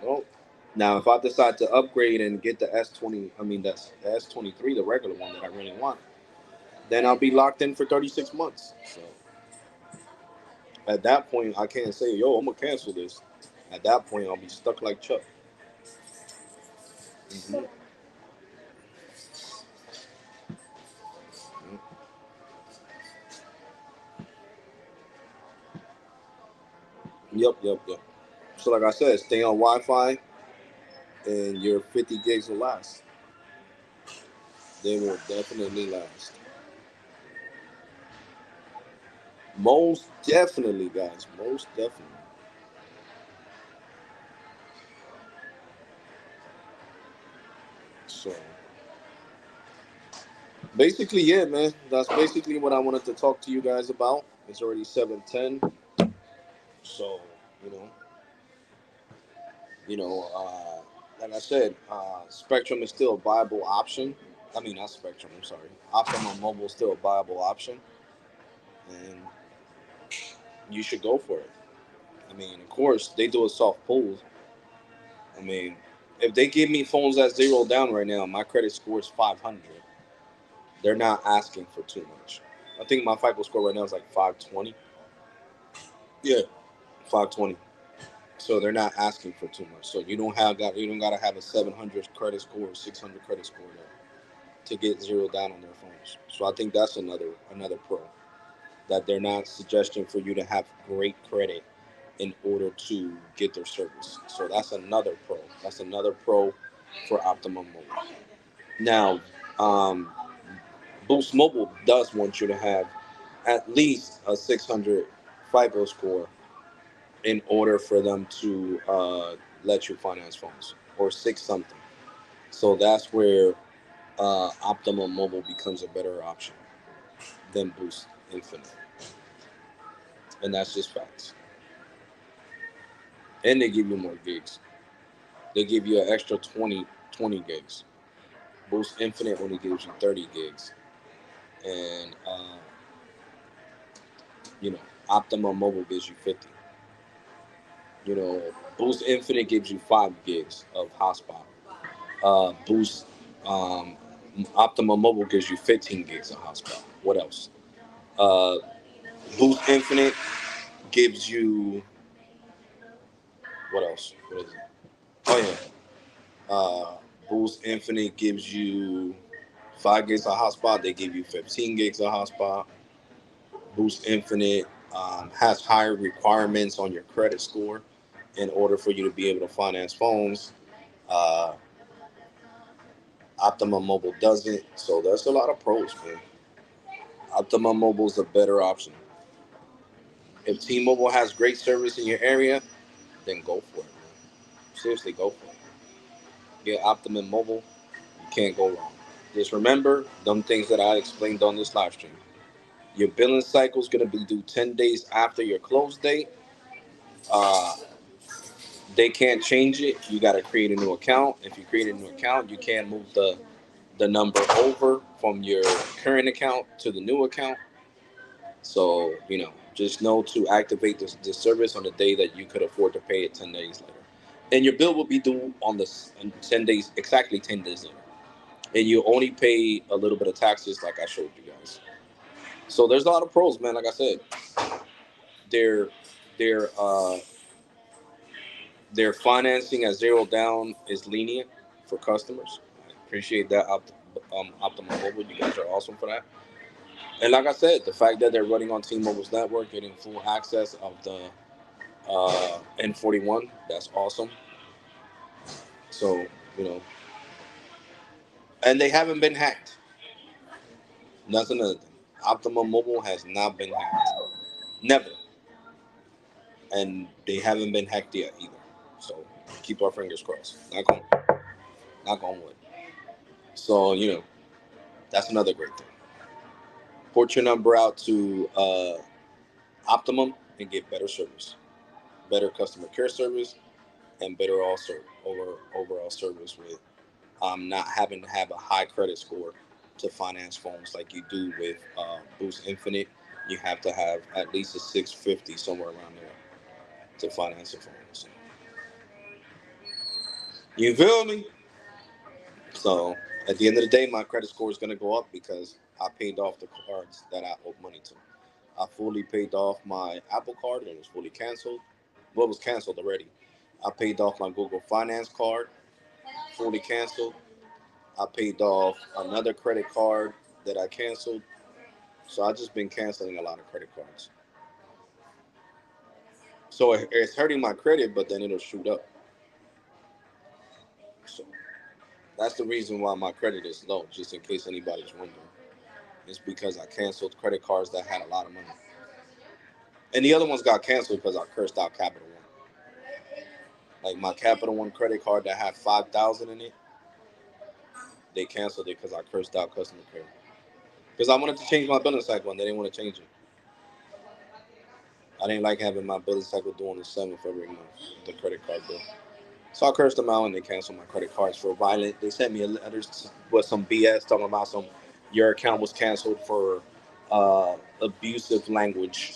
Well, now if I decide to upgrade and get the S20, I mean that's the S23, the regular one that I really want, then I'll be locked in for 36 months. So at that point, I can't say, yo, I'm gonna cancel this. At that point, I'll be stuck like Chuck. Hmm. Yep, yep, yep. So like I said, stay on Wi-Fi, and your 50 gigs will last. They will definitely last. Most definitely, guys. Most definitely. So basically, yeah, man. That's basically what I wanted to talk to you guys about. It's already 7:10. So you know, you know, like I said, Spectrum is still a viable option. I mean, not Spectrum. I'm sorry. Optimum Mobile is still a viable option, and you should go for it. I mean, of course, they do a soft pull. I mean, If they give me phones at zero down right now, my credit score is 500. They're not asking for too much. I think my FICO score right now is like 520. Yeah, 520. So they're not asking for too much. So you don't gotta have a 700 credit score, 600 credit score to get zero down on their phones. So I think that's another pro, that they're not suggesting for you to have great credit in order to get their service. So that's another pro. That's another pro for Optimum Mobile. Now, um, Boost Mobile does want you to have at least a 600 FICO score in order for them to let you finance phones, or six something. So that's where Optimum Mobile becomes a better option than Boost Infinite, and that's just facts. And they give you more gigs. They give you an extra 20 gigs. Boost Infinite only gives you 30 gigs, and you know Optimum Mobile gives you 50. You know, Boost Infinite gives you 5 gigs of hotspot. Boost um, Optimum Mobile gives you 15 gigs of hotspot. What else? Uh, Boost Infinite gives you what else? What is it? Oh yeah. Boost Infinite gives you 5 gigs of hotspot. They give you 15 gigs of hotspot. Boost Infinite has higher requirements on your credit score in order for you to be able to finance phones. Uh, Optimum Mobile doesn't. So there's a lot of pros, man. Optimum Mobile is a better option. If T-Mobile has great service in your area, then go for it, man. Seriously, go for it. Get Optimum Mobile. You can't go wrong. Just remember them things that I explained on this live stream. Your billing cycle is going to be due 10 days after your close date. Uh, they can't change it. You got to create a new account. If you create a new account, you can't move the number over from your current account to the new account. So, just know to activate this service on the day that you could afford to pay it 10 days later. And your bill will be due on 10 days, exactly 10 days later. And you only pay a little bit of taxes, like I showed you guys. So there's a lot of pros, man. Like I said, their their uh, their financing at zero down is lenient for customers. I appreciate that, Optimum Mobile. You guys are awesome for that. And like I said, the fact that they're running on T-Mobile's network, getting full access of the N41, that's awesome. So, you know, and they haven't been hacked. That's another thing. Optimum Mobile has not been hacked. Never. And they haven't been hacked yet either. So keep our fingers crossed. Knock on wood. So, that's another great thing. Port your number out to Optimum and get better service, better customer care service, and better overall service with not having to have a high credit score to finance phones like you do with Boost Infinite. You have to have at least a 650 somewhere around there to finance a phone. So, you feel me? So at the end of the day, my credit score is going to go up because I paid off the cards that I owed money to. I fully paid off my Apple card and it was fully canceled. Well, it was canceled already. I paid off my Google Finance card, fully canceled. I paid off another credit card that I canceled. So I just been canceling a lot of credit cards. So it's hurting my credit, but then it'll shoot up. So that's the reason why my credit is low, just in case anybody's wondering. It's because I canceled credit cards that had a lot of money. And the other ones got canceled because I cursed out Capital One. Like my Capital One credit card that had 5,000 in it, they canceled it because I cursed out customer care. Because I wanted to change my billing cycle and they didn't want to change it. I didn't like having my billing cycle due on the 7th every month, the credit card bill. So I cursed them out and they canceled my credit cards for violent. They sent me a letter with some BS talking about your account was canceled for abusive language.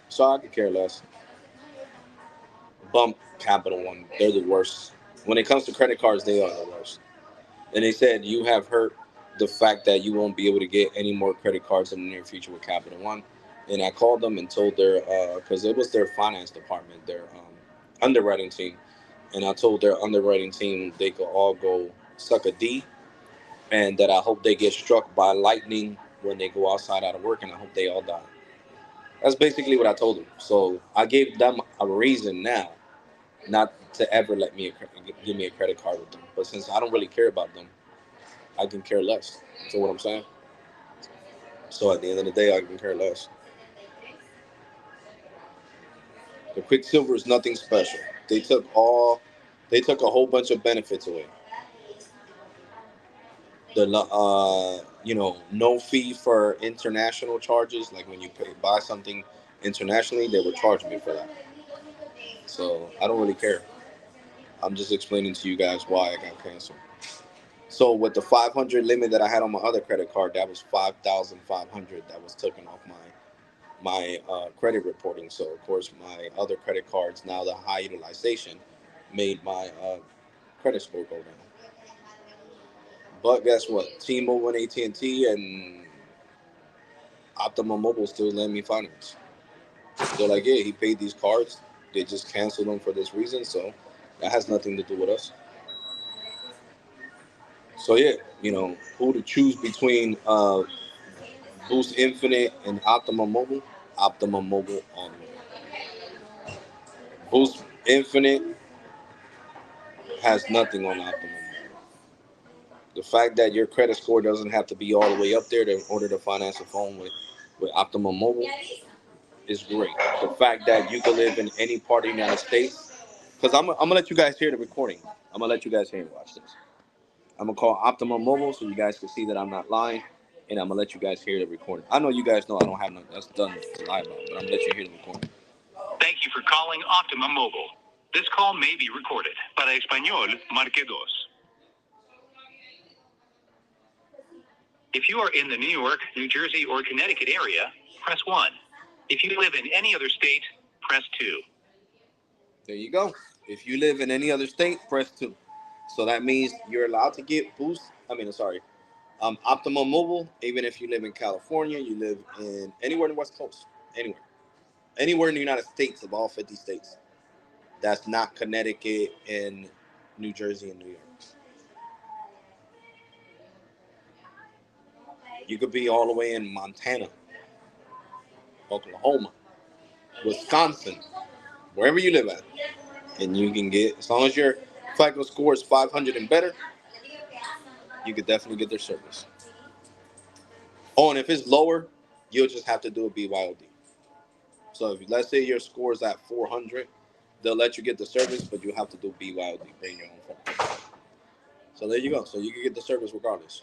So I could care less. Bump Capital One. They're the worst. When it comes to credit cards, they are the worst. And they said you have heard the fact that you won't be able to get any more credit cards in the near future with Capital One. And I called them and told their because it was their finance department, their underwriting team, and I told their underwriting team they could all go suck a D, and that I hope they get struck by lightning when they go outside out of work, and I hope they all die. That's basically what I told them. So I gave them a reason now not to ever let me give me a credit card with them. But since I don't really care about them, I can care less. You know what I'm saying? So at the end of the day, I can care less. The Quicksilver is nothing special. They took all, they took a whole bunch of benefits away. No fee for international charges. Like when you buy something internationally, they would charge me for that. So I don't really care. I'm just explaining to you guys why I got canceled. So with the 500 limit that I had on my other credit card, that was 5,500 that was taken off my credit reporting. So of course my other credit cards, now the high utilization made my credit score go down. But guess what? T-Mobile and AT&T and Optimum Mobile still lend me finance. They're like, yeah, he paid these cards. They just canceled them for this reason. So that has nothing to do with us. So yeah, who to choose between Boost Infinite and Optimum Mobile? Optimum Mobile all the way. Boost Infinite has nothing on Optimum Mobile. The fact that your credit score doesn't have to be all the way up there in order to finance a phone with Optimum Mobile is great. The fact that you can live in any part of the United States, because I'm gonna let you guys hear the recording. I'm gonna let you guys hear and watch this. I'm gonna call Optimum Mobile so you guys can see that I'm not lying, and I'm gonna let you guys hear the recording. I know you guys know I don't have nothing that's done to lie about, but I'm gonna let you hear the recording. Thank you for calling Optimum Mobile. This call may be recorded. Para español, marque dos. If you are in the New York, New Jersey, or Connecticut area, press 1. If you live in any other state, press 2. There you go. If you live in any other state, press 2. So that means you're allowed to get Optimum Mobile, even if you live in California, you live in anywhere in the West Coast, anywhere. Anywhere in the United States of all 50 states. That's not Connecticut and New Jersey and New York. You could be all the way in Montana, Oklahoma, Wisconsin, wherever you live at. And you can get, as long as your FICO score is 500 and better, you could definitely get their service. Oh, and if it's lower, you'll just have to do a BYOD. So if let's say your score is at 400, they'll let you get the service, but you have to do BYOD, bring your own phone. So there you go. So you can get the service regardless.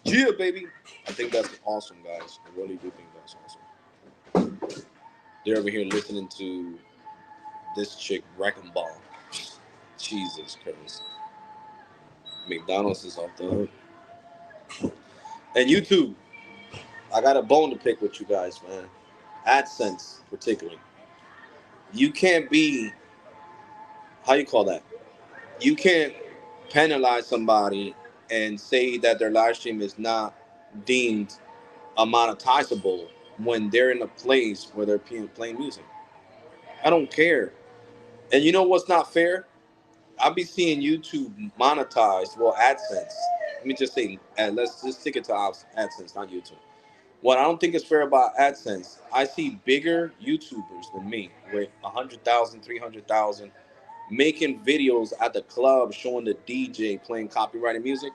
Yeah, baby. I think that's awesome, guys. I really do think that's awesome. They're over here listening to this chick wrecking ball. Jesus Christ. McDonald's is off the hook. And YouTube, I got a bone to pick with you guys, man. AdSense, particularly. You can't be, how you call that? You can't penalize somebody and say that their live stream is not deemed monetizable when they're in a place where they're playing music. I don't care. And you know what's not fair? I'll be seeing YouTube monetized, well, AdSense. Let me just say, let's just stick it to AdSense, not YouTube. What I don't think is fair about AdSense, I see bigger YouTubers than me with 100,000, 300,000 making videos at the club showing the DJ playing copyrighted music,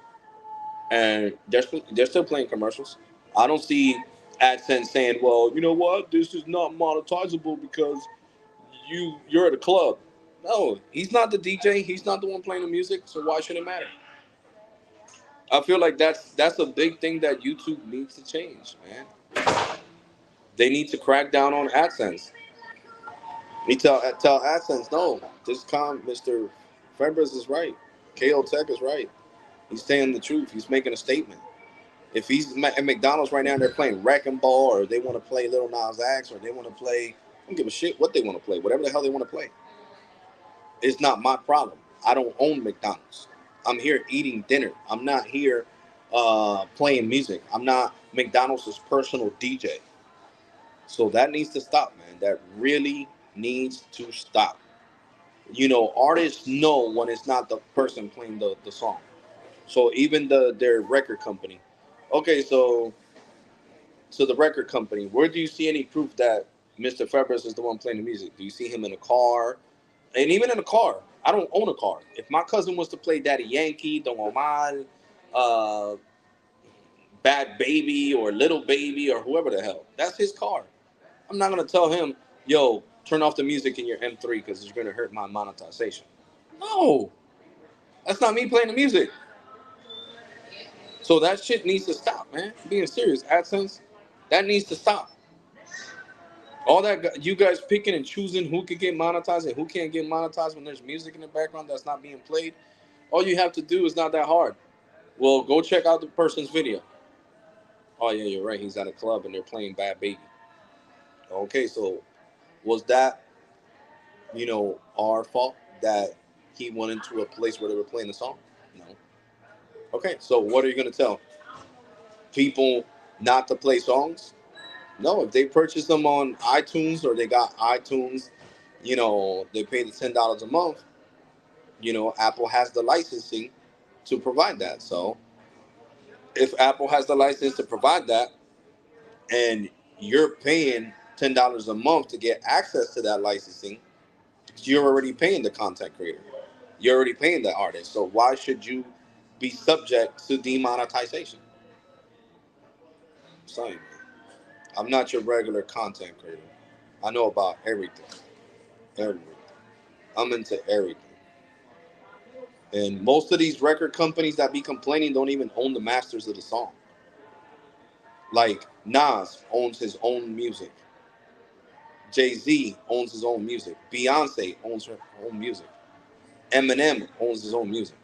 and they're still playing commercials. I don't see AdSense saying, "Well, you know what? This is not monetizable because you're at a club." No, he's not the DJ. He's not the one playing the music. So why should it matter? I feel like that's a big thing that YouTube needs to change, man. They need to crack down on AdSense. They tell AdSense, no, Mr. Febres is right. KO Tech is right. He's saying the truth. He's making a statement. If he's at McDonald's right now and they're playing Wrecking Ball, or they want to play Little Nas X, or they want to play, I don't give a shit what they want to play, whatever the hell they want to play. It's not my problem. I don't own McDonald's. I'm here eating dinner. I'm not here playing music. I'm not McDonald's personal DJ. So that needs to stop, man. That really needs to stop. Artists know when it's not the person playing the song. So even their record company. Okay, so the record company, where do you see any proof that Mr. Febres is the one playing the music? Do you see him in a car? And even in a car, I don't own a car. If my cousin was to play Daddy Yankee, Don Omar, uh, Bad Baby, or Little Baby, or whoever the hell, that's his car. I'm not gonna tell him, yo, turn off the music in your M3 because it's gonna hurt my monetization. No, that's not me playing the music. So that shit needs to stop, man. Being serious, AdSense, that needs to stop. All that you guys picking and choosing who can get monetized and who can't get monetized when there's music in the background that's not being played. All you have to do is not that hard. Well, go check out the person's video. Oh yeah, you're right. He's at a club and they're playing Bad Baby. Okay, so was that our fault that he went into a place where they were playing the song? No. Okay, so what are you gonna tell people not to play songs? No, if they purchase them on iTunes or they got iTunes, they pay the $10 a month. Apple has the licensing to provide that. So if Apple has the license to provide that, and you're paying $10 a month to get access to that licensing, you're already paying the content creator. You're already paying the artist. So why should you be subject to demonetization? Sorry, man. I'm not your regular content creator. I know about everything. Everything. I'm into everything. And most of these record companies that be complaining don't even own the masters of the song. Like Nas owns his own music. Jay-Z owns his own music. Beyonce owns her own music. Eminem owns his own music.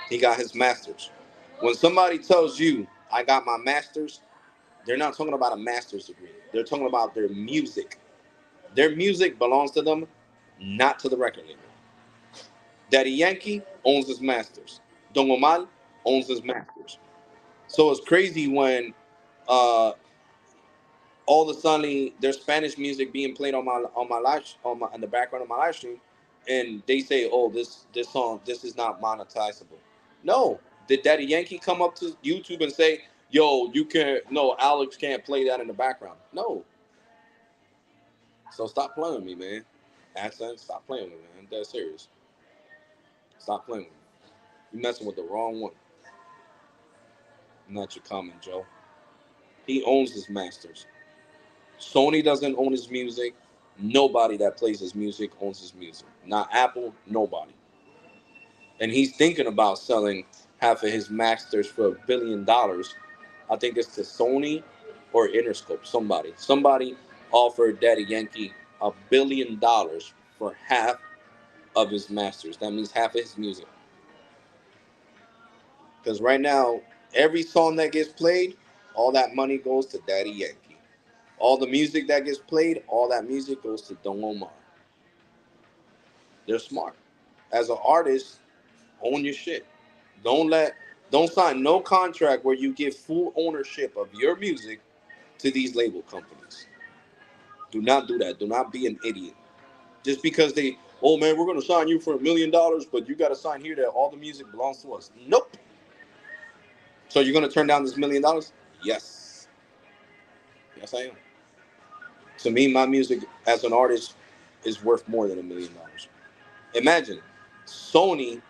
He got his masters. When somebody tells you, I got my masters, they're not talking about a master's degree. They're talking about their music. Their music belongs to them, not to the record label. Daddy Yankee owns his masters. Don Omar owns his masters. So it's crazy when uh, all of a sudden there's Spanish music being played on my live in the background of my live stream, and they say, "Oh, this song this is not monetizable." No, did Daddy Yankee come up to YouTube and say, "Yo, you can't"? No, Alex can't play that in the background. No, so stop playing with me, man. Accent, stop playing with me, man. I'm dead serious. Stop playing with me. You messing with the wrong one. I'm not your common Joe. He owns his masters. Sony doesn't own his music. Nobody that plays his music owns his music. Not Apple, nobody. And he's thinking about selling half of his masters for $1 billion. I think it's to Sony or Interscope. Somebody offered Daddy Yankee $1 billion for half of his masters. That means half of his music. Because right now, every song that gets played, all that money goes to Daddy Yankee. All the music that gets played, all that music goes to Don Omar. They're smart. As an artist, own your shit. Don't let don't sign no contract where you give full ownership of your music to these label companies. Do not do that. Do not be an idiot. Just because oh man, we're gonna sign you for $1 million, but you gotta sign here that all the music belongs to us. Nope. So you're gonna turn down this $1 million? Yes. Yes, I am. To me, my music as an artist is worth more than $1 million. Imagine Sony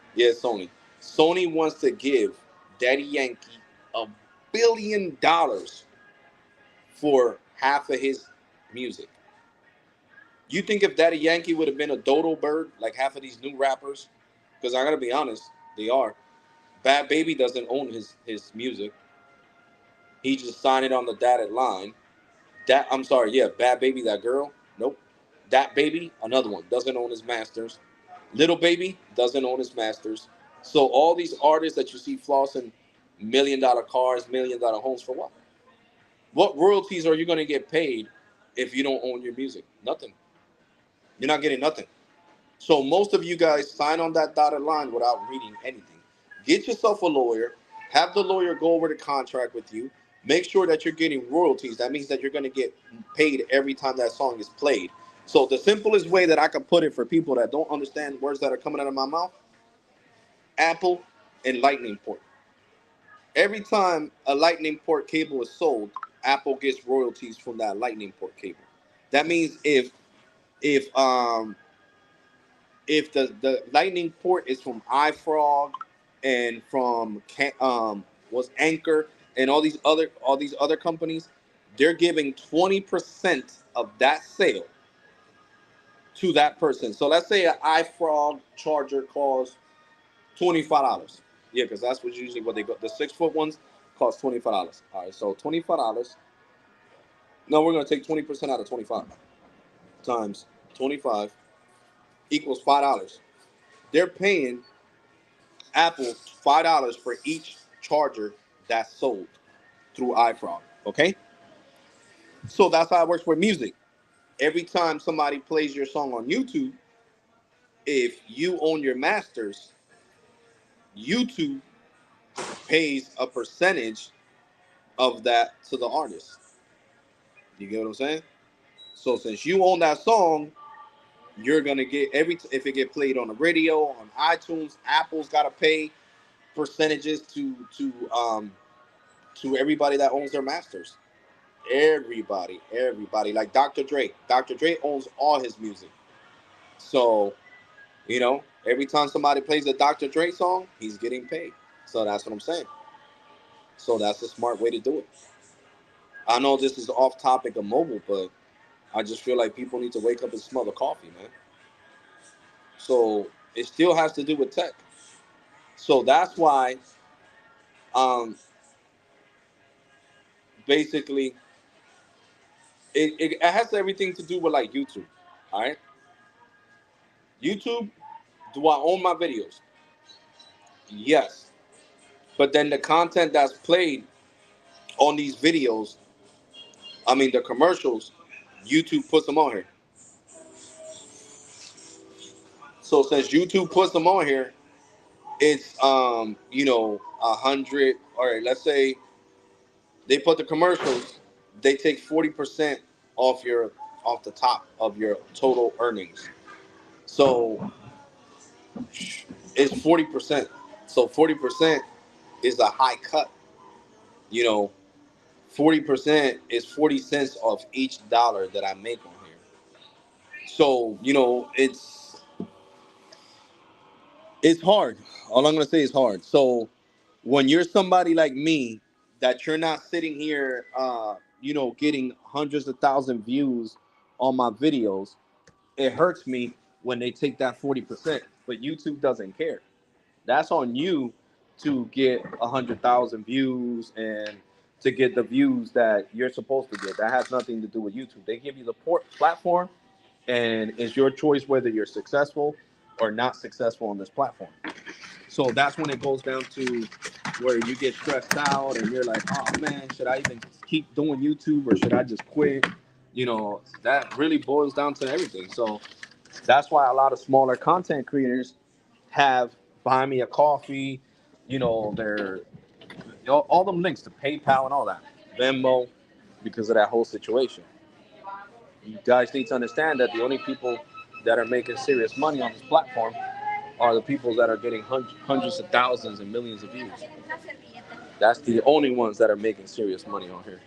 wants to give Daddy Yankee $1 billion for half of his music. You think if Daddy Yankee would have been a dodo bird like half of these new rappers? Because I gotta be honest, they are. Bad Baby doesn't own his music. He just signed it on the dotted line. I'm sorry, yeah, Bad Baby, that girl. Nope. That Baby, another one, doesn't own his masters. Little Baby doesn't own his masters. So all these artists that you see flossing $1 million cars, $1 million homes for what? What royalties are you going to get paid if you don't own your music? Nothing. You're not getting nothing. So most of you guys sign on that dotted line without reading anything. Get yourself a lawyer. Have the lawyer go over the contract with you. Make sure that you're getting royalties. That means that you're going to get paid every time that song is played. So the simplest way that I can put it for people that don't understand words that are coming out of my mouth, Apple and Lightning port. Every time a Lightning port cable is sold, Apple gets royalties from that Lightning port cable. That means if um if the Lightning port is from iFrog and from was Anchor and all these other companies, they're giving 20% of that sale to that person. So let's say an iFrog charger costs $25. Yeah, because that's what usually what they go. The 6 foot ones cost $25. All right, so $25. No, we're gonna take 20% out of 25 times 25 equals $5. They're paying Apple $5 for each charger that's sold through iFrog. Okay, so that's how it works with music. Every time somebody plays your song on YouTube, if you own your masters, YouTube pays a percentage of that to the artist. You get what I'm saying? So since you own that song, you're gonna get if it get played on the radio, on iTunes, Apple's gotta pay percentages to everybody that owns their masters. Everybody. Like Dr. Dre. Dr. Dre owns all his music. So, every time somebody plays a Dr. Dre song, he's getting paid. So that's what I'm saying. So that's a smart way to do it. I know this is off topic of mobile, but I just feel like people need to wake up and smell the coffee, man. So it still has to do with tech. So that's why um basically it has everything to do with like YouTube. All right. YouTube, do I own my videos? Yes. But then the content that's played on these videos, I mean the commercials, YouTube puts them on here. So since YouTube puts them on here, it's 100. All right, let's say they put the commercials, they take 40% off the top of your total earnings. So it's 40%. So 40% is a high cut. You know, 40% is 40 cents of each dollar that I make on here. So, it's hard. All I'm gonna say is hard. So when you're somebody like me, that you're not sitting here getting hundreds of thousand views on my videos, it hurts me when they take that 40%. But YouTube doesn't care. That's on you to get 100,000 views and to get the views that you're supposed to get. That has nothing to do with YouTube. They give you the platform, and it's your choice whether you're successful or not successful on this platform. So that's when it goes down to where you get stressed out and you're like, oh man, should I even keep doing YouTube or should I just quit? That really boils down to everything. So that's why a lot of smaller content creators have buy me a coffee, their all them links to PayPal and all that, Venmo, because of that whole situation. You guys need to understand that the only people that are making serious money on this platform are the people that are getting hundreds of thousands and millions of views. That's the only ones that are making serious money on here.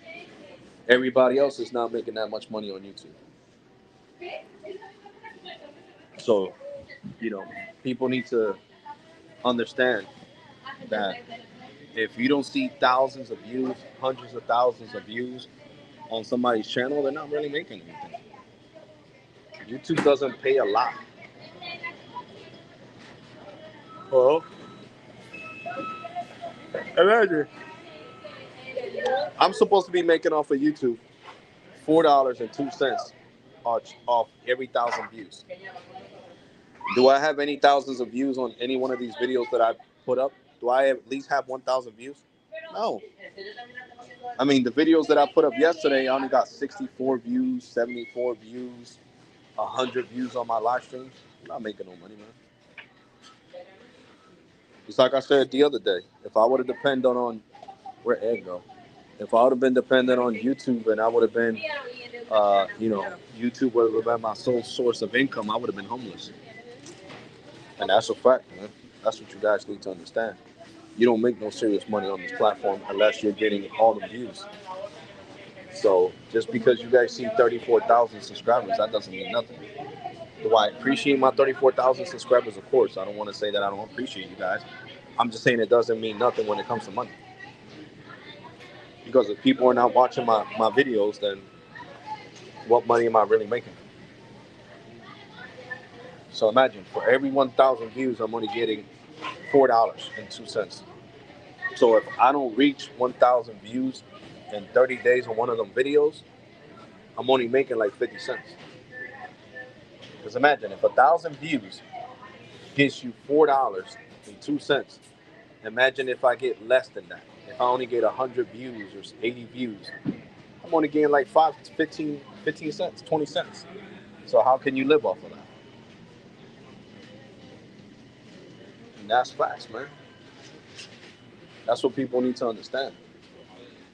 Everybody else is not making that much money on YouTube. So, you know, people need to understand that if you don't see thousands of views, hundreds of thousands of views on somebody's channel, they're not really making anything. YouTube doesn't pay a lot. Well, imagine I'm supposed to be making off of YouTube $4.02 off every 1,000 views. Do I have any thousands of views on any one of these videos that I put up? Do I at least have 1,000 views? No. I mean, the videos that I put up yesterday, I only got 64 views, 74 views, 100 views on my live streams. I'm not making no money, man. It's like I said the other day. If I would have depended on where Ed go, if I would have been dependent on YouTube and I would have been, YouTube would have been my sole source of income, I would have been homeless. And that's a fact, man. That's what you guys need to understand. You don't make no serious money on this platform unless you're getting all the views. So just because you guys see 34,000 subscribers, that doesn't mean nothing. Do I appreciate my 34,000 subscribers? Of course. I don't want to say that I don't appreciate you guys. I'm just saying it doesn't mean nothing when it comes to money. Because if people are not watching my videos, then what money am I really making? So imagine, for every 1,000 views, I'm only getting $4.02. So if I don't reach 1,000 views in 30 days on one of them videos, I'm only making like 50 cents. Because imagine, if 1,000 views gets you $4.02, imagine if I get less than that. If I only get 100 views or 80 views, I'm only getting like 15 cents, 20 cents. So how can you live off of that? And that's facts, man. That's what people need to understand.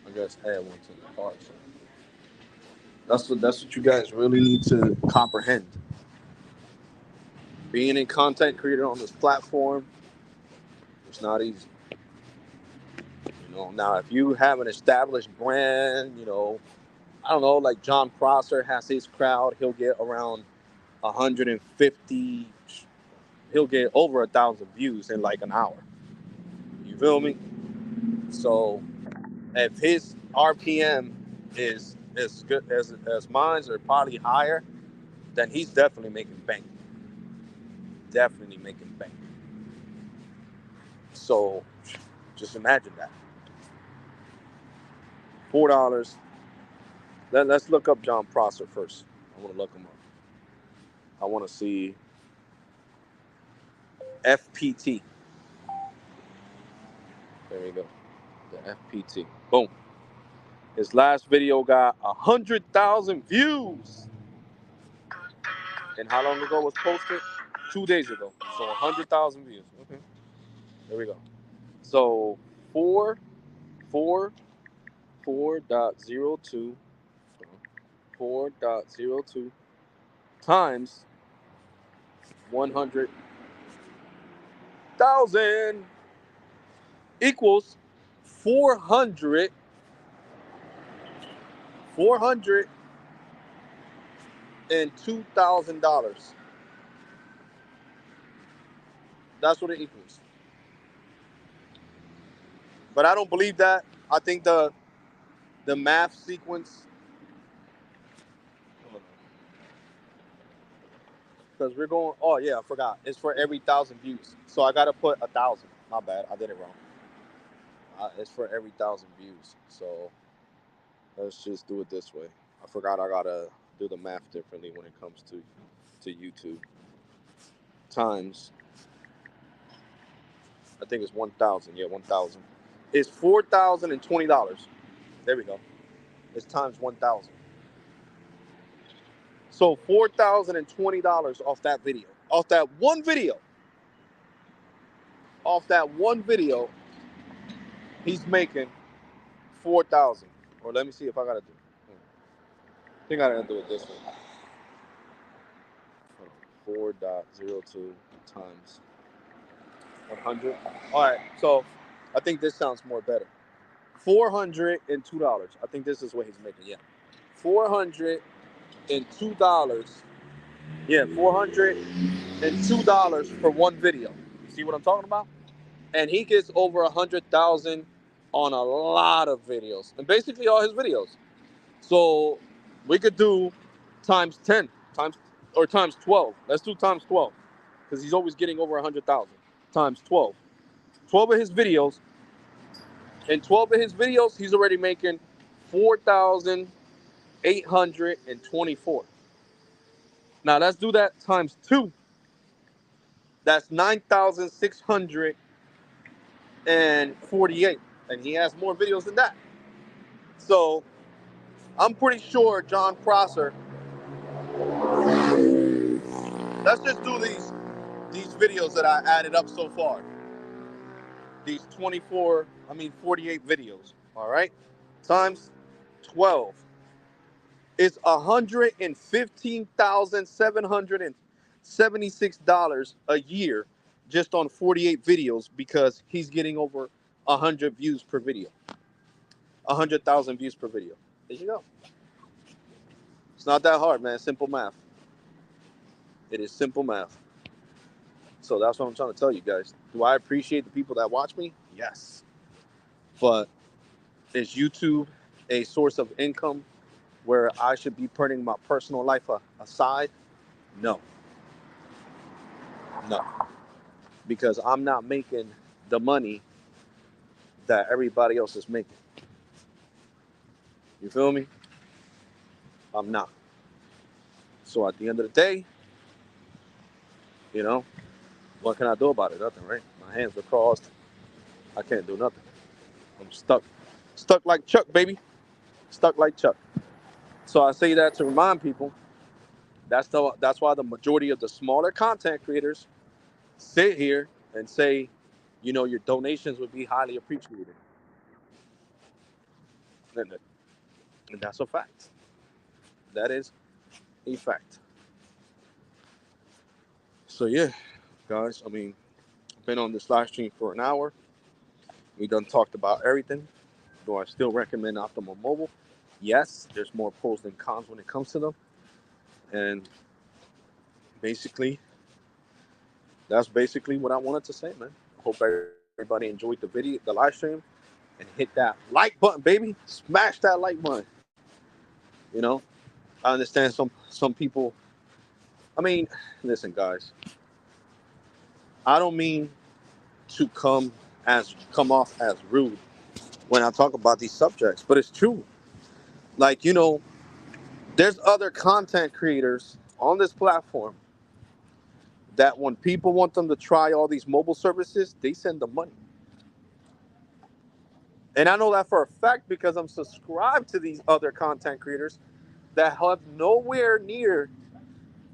I guess add one to the card. So that's what you guys really need to comprehend. Being a content creator on this platform, it's not easy. Now if you have an established brand, I don't know, like John Prosser has his crowd, he'll get around 150, he'll get over 1,000 views in like an hour. You feel me? So if his RPM is as good as mine's, or probably higher, then he's definitely making bank. Definitely making bank. So just imagine that. $4. Let's look up John Prosser first. I want to look him up. I want to see FPT. There we go. The FPT. Boom. His last video got 100,000 views. And how long ago was posted? 2 days ago. So 100,000 views. Okay. There we go. So 4.02 4.02 times 100,000 equals 402,000. That's what it equals. But I don't believe that. I think the math sequence, because we're going. Oh yeah, I forgot. It's for every 1,000 views. So I gotta put 1,000. My bad. I did it wrong. It's for every 1,000 views. So let's just do it this way. I forgot I gotta do the math differently when it comes to YouTube. Times, I think it's 1,000. Yeah, 1,000. It's $4,020. There we go. It's times 1,000. So $4,020 off that video. Off that one video, he's making 4,000. Or let me see if I gotta do it. I think I gotta do it this way. 4.02 times 100. All right, so I think this sounds more better. $402. I think this is what he's making. Yeah, $402. Yeah, $402 for one video. See what I'm talking about? And he gets over 100,000 on a lot of videos, and basically all his videos. So we could do times 10, times 12. Let's do times 12, because he's always getting over 100,000. Times 12. 12 of his videos. In 12 of his videos, he's already making 4,824. Now let's do that times 2. That's 9,648. And he has more videos than that. So I'm pretty sure John Prosser let's just do these videos that I added up so far. These 48 videos. All right, times 12 is $115,776 a year just on 48 videos because he's getting over 100 views per video, 100,000 views per video. There you go. It's not that hard, man. Simple math. It is simple math. So that's what I'm trying to tell you guys. Do I appreciate the people that watch me? Yes. But is YouTube a source of income where I should be putting my personal life aside? No. No. Because I'm not making the money that everybody else is making. You feel me? I'm not. So at the end of the day, you know, what can I do about it? Nothing, right? My hands are crossed. I can't do nothing. I'm stuck. Stuck like Chuck, baby. Stuck like Chuck. So I say that to remind people, that's why the majority of the smaller content creators sit here and say, your donations would be highly appreciated. And that's a fact. That is a fact. So yeah, guys, I've been on this live stream for an hour. We done talked about everything. Do I still recommend Optimum Mobile? Yes, there's more pros than cons when it comes to them. And basically, that's basically what I wanted to say, man. I hope everybody enjoyed the live stream, and hit that like button, baby. Smash that like button. I understand some people. Listen, guys. I don't mean to come off as rude when I talk about these subjects, but it's true. Like, there's other content creators on this platform that when people want them to try all these mobile services, they send them money. And I know that for a fact because I'm subscribed to these other content creators that have nowhere near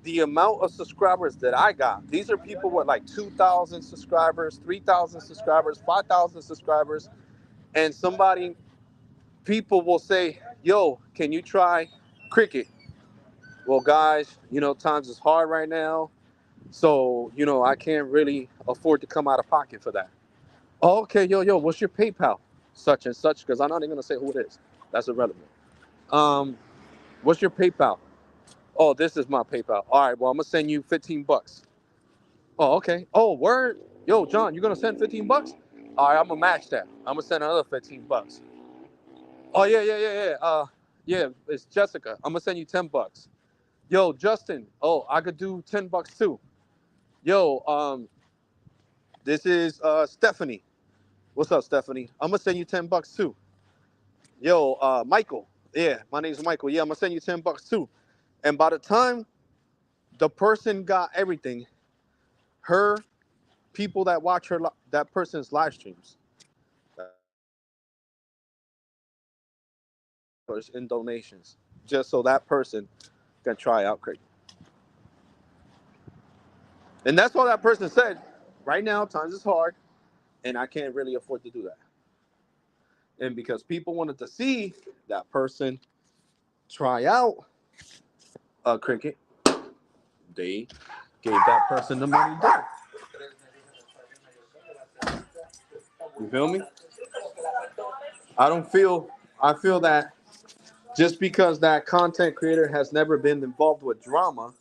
the amount of subscribers that I got. These are people with like 2,000 subscribers, 3,000 subscribers, 5,000 subscribers. And people will say, yo, can you try cricket? Well, guys, times is hard right now. So, I can't really afford to come out of pocket for that. Oh, okay, yo, what's your PayPal? Such and such, because I'm not even going to say who it is. That's irrelevant. Um, what's your PayPal? Oh, this is my PayPal. All right, well, I'm going to send you 15 bucks. Oh, okay. Oh, word. Yo, John, you're going to send 15 bucks? All right, I'm going to match that. I'm going to send another 15 bucks. Oh, yeah. Yeah, it's Jessica. I'm going to send you 10 bucks. Yo, Justin. Oh, I could do 10 bucks too. Yo, this is Stephanie. What's up, Stephanie? I'm going to send you 10 bucks too. Yo, Michael. Yeah, my name's Michael. Yeah, I'm going to send you 10 bucks too. And by the time the person got everything, her people that watch that person's live streams in donations, just so that person can try out cricket. And that's why that person said, right now, times is hard, and I can't really afford to do that. And because people wanted to see that person try out cricket, they gave that person the money back. You feel me? I feel that just because that content creator has never been involved with drama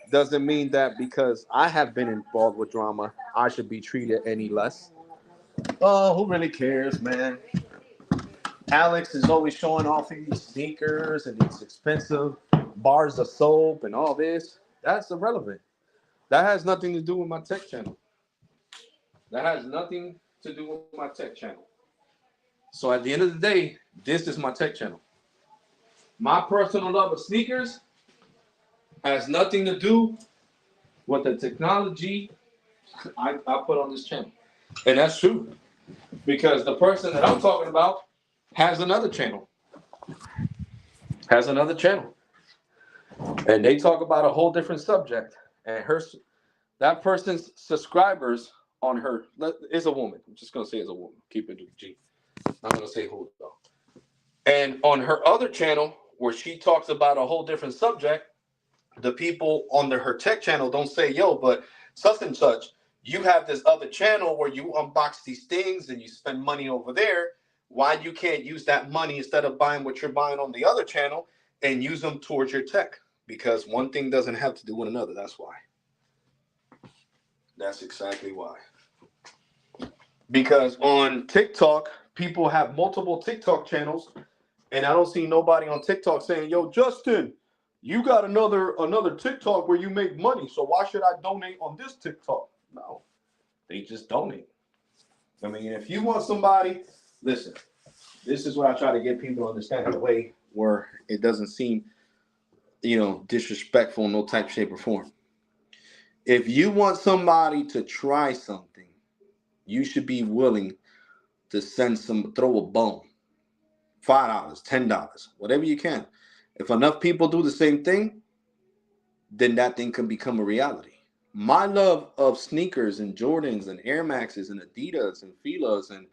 doesn't mean that because I have been involved with drama, I should be treated any less. Oh, who really cares, man? Alex is always showing off these sneakers and these expensive bars of soap and all this. That's irrelevant. That has nothing to do with my tech channel. That has nothing to do with my tech channel. So at the end of the day, this is my tech channel. My personal love of sneakers has nothing to do with the technology I put on this channel. And that's true. Because the person that I'm talking about has another channel. And they talk about a whole different subject. and that person's subscribers on her is a woman. I'm just gonna say it's a woman. Keep it G. I'm gonna say who though. And on her other channel, where she talks about a whole different subject, the people on her tech channel don't say, yo, but such and such, you have this other channel where you unbox these things and you spend money over there. Why you can't use that money instead of buying what you're buying on the other channel and use them towards your tech? Because one thing doesn't have to do with another. That's why. That's exactly why. Because on TikTok, people have multiple TikTok channels, and I don't see nobody on TikTok saying, "Yo, Justin, you got another TikTok where you make money, so why should I donate on this TikTok?" No, they just donate. I mean, if you want somebody, listen. This is what I try to get people to understand in a way where it doesn't seem, disrespectful in no type, shape, or form. If you want somebody to try something, you should be willing to throw a bone. $5, $10, whatever you can. If enough people do the same thing, then that thing can become a reality. My love of sneakers and Jordans and Air Maxes and Adidas and Filas and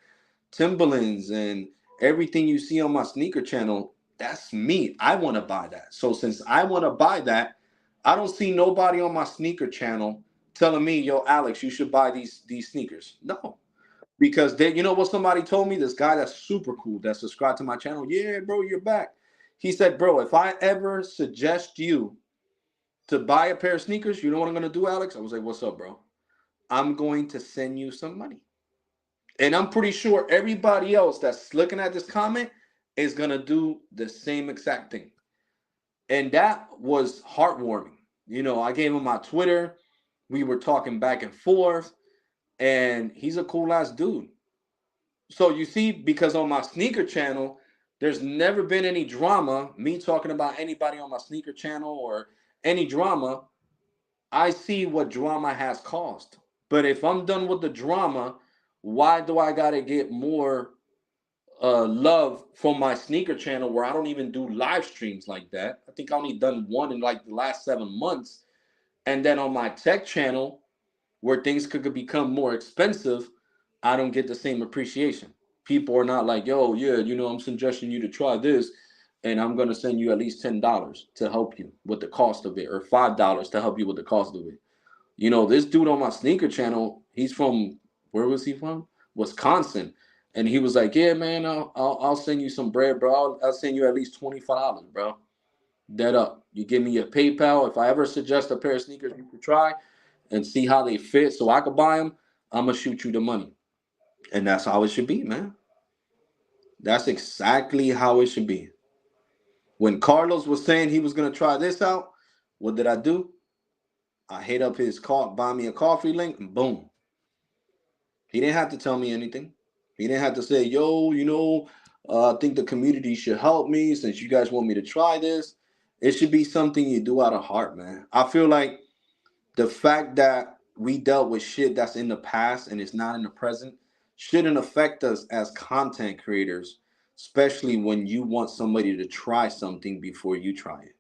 Timberlands and everything you see on my sneaker channel, that's me. I want to buy that. So since I want to buy that, I don't see nobody on my sneaker channel telling me, yo, Alex, you should buy these sneakers. No. Because you know what somebody told me? This guy that's super cool that subscribed to my channel. Yeah, bro, you're back. He said, bro, if I ever suggest you to buy a pair of sneakers, you know what I'm gonna do, Alex? I was like, what's up, bro? I'm going to send you some money. And I'm pretty sure everybody else that's looking at this comment is gonna do the same exact thing. And that was heartwarming. I gave him my Twitter. We were talking back and forth, and he's a cool ass dude. So you see, because on my sneaker channel, there's never been any drama, me talking about anybody on my sneaker channel or any drama. I see what drama has caused. But if I'm done with the drama, why do I gotta get more love from my sneaker channel where I don't even do live streams like that? I think I only done one in like the last 7 months. And then on my tech channel, where things could become more expensive, I don't get the same appreciation. People are not like, yo, yeah, I'm suggesting you to try this, and I'm gonna send you at least $10 to help you with the cost of it, or $5 to help you with the cost of it. This dude on my sneaker channel, he's from, where was he from? Wisconsin. And he was like, yeah, man, I'll send you some bread, bro. I'll send you at least $25, bro. Dead up. You give me your PayPal. If I ever suggest a pair of sneakers you could try and see how they fit so I could buy them, I'm going to shoot you the money. And that's how it should be, man. That's exactly how it should be. When Carlos was saying he was going to try this out, what did I do? I hit up his buy me a coffee link, and boom. He didn't have to tell me anything. He didn't have to say, yo, I think the community should help me since you guys want me to try this. It should be something you do out of heart, man. I feel like the fact that we dealt with shit that's in the past and it's not in the present shouldn't affect us as content creators, especially when you want somebody to try something before you try it.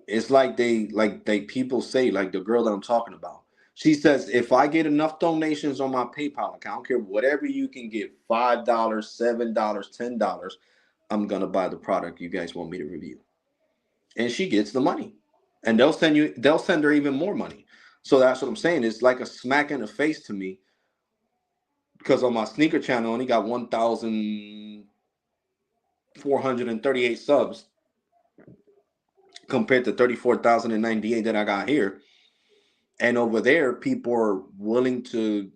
It's like they people say, like the girl that I'm talking about. She says, if I get enough donations on my PayPal account, I don't care whatever you can get, $5, $7, $10, I'm gonna buy the product you guys want me to review. And she gets the money. And they'll send her even more money. So that's what I'm saying. It's like a smack in the face to me. Because on my sneaker channel I only got 1,438 subs compared to 34,098 that I got here. And over there, people are willing to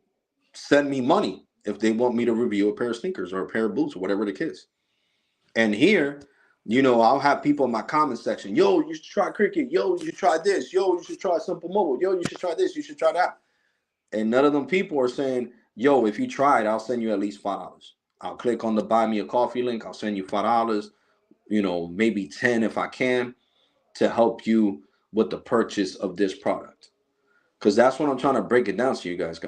send me money if they want me to review a pair of sneakers or a pair of boots or whatever the case. And here, I'll have people in my comment section. Yo, you should try cricket. Yo, you should try this. Yo, you should try Simple Mobile. Yo, you should try this. You should try that. And none of them people are saying, yo, if you try it, I'll send you at least $5. I'll click on the buy me a coffee link. I'll send you $5, maybe 10 if I can, to help you with the purchase of this product. Because that's what I'm trying to break it down to you guys.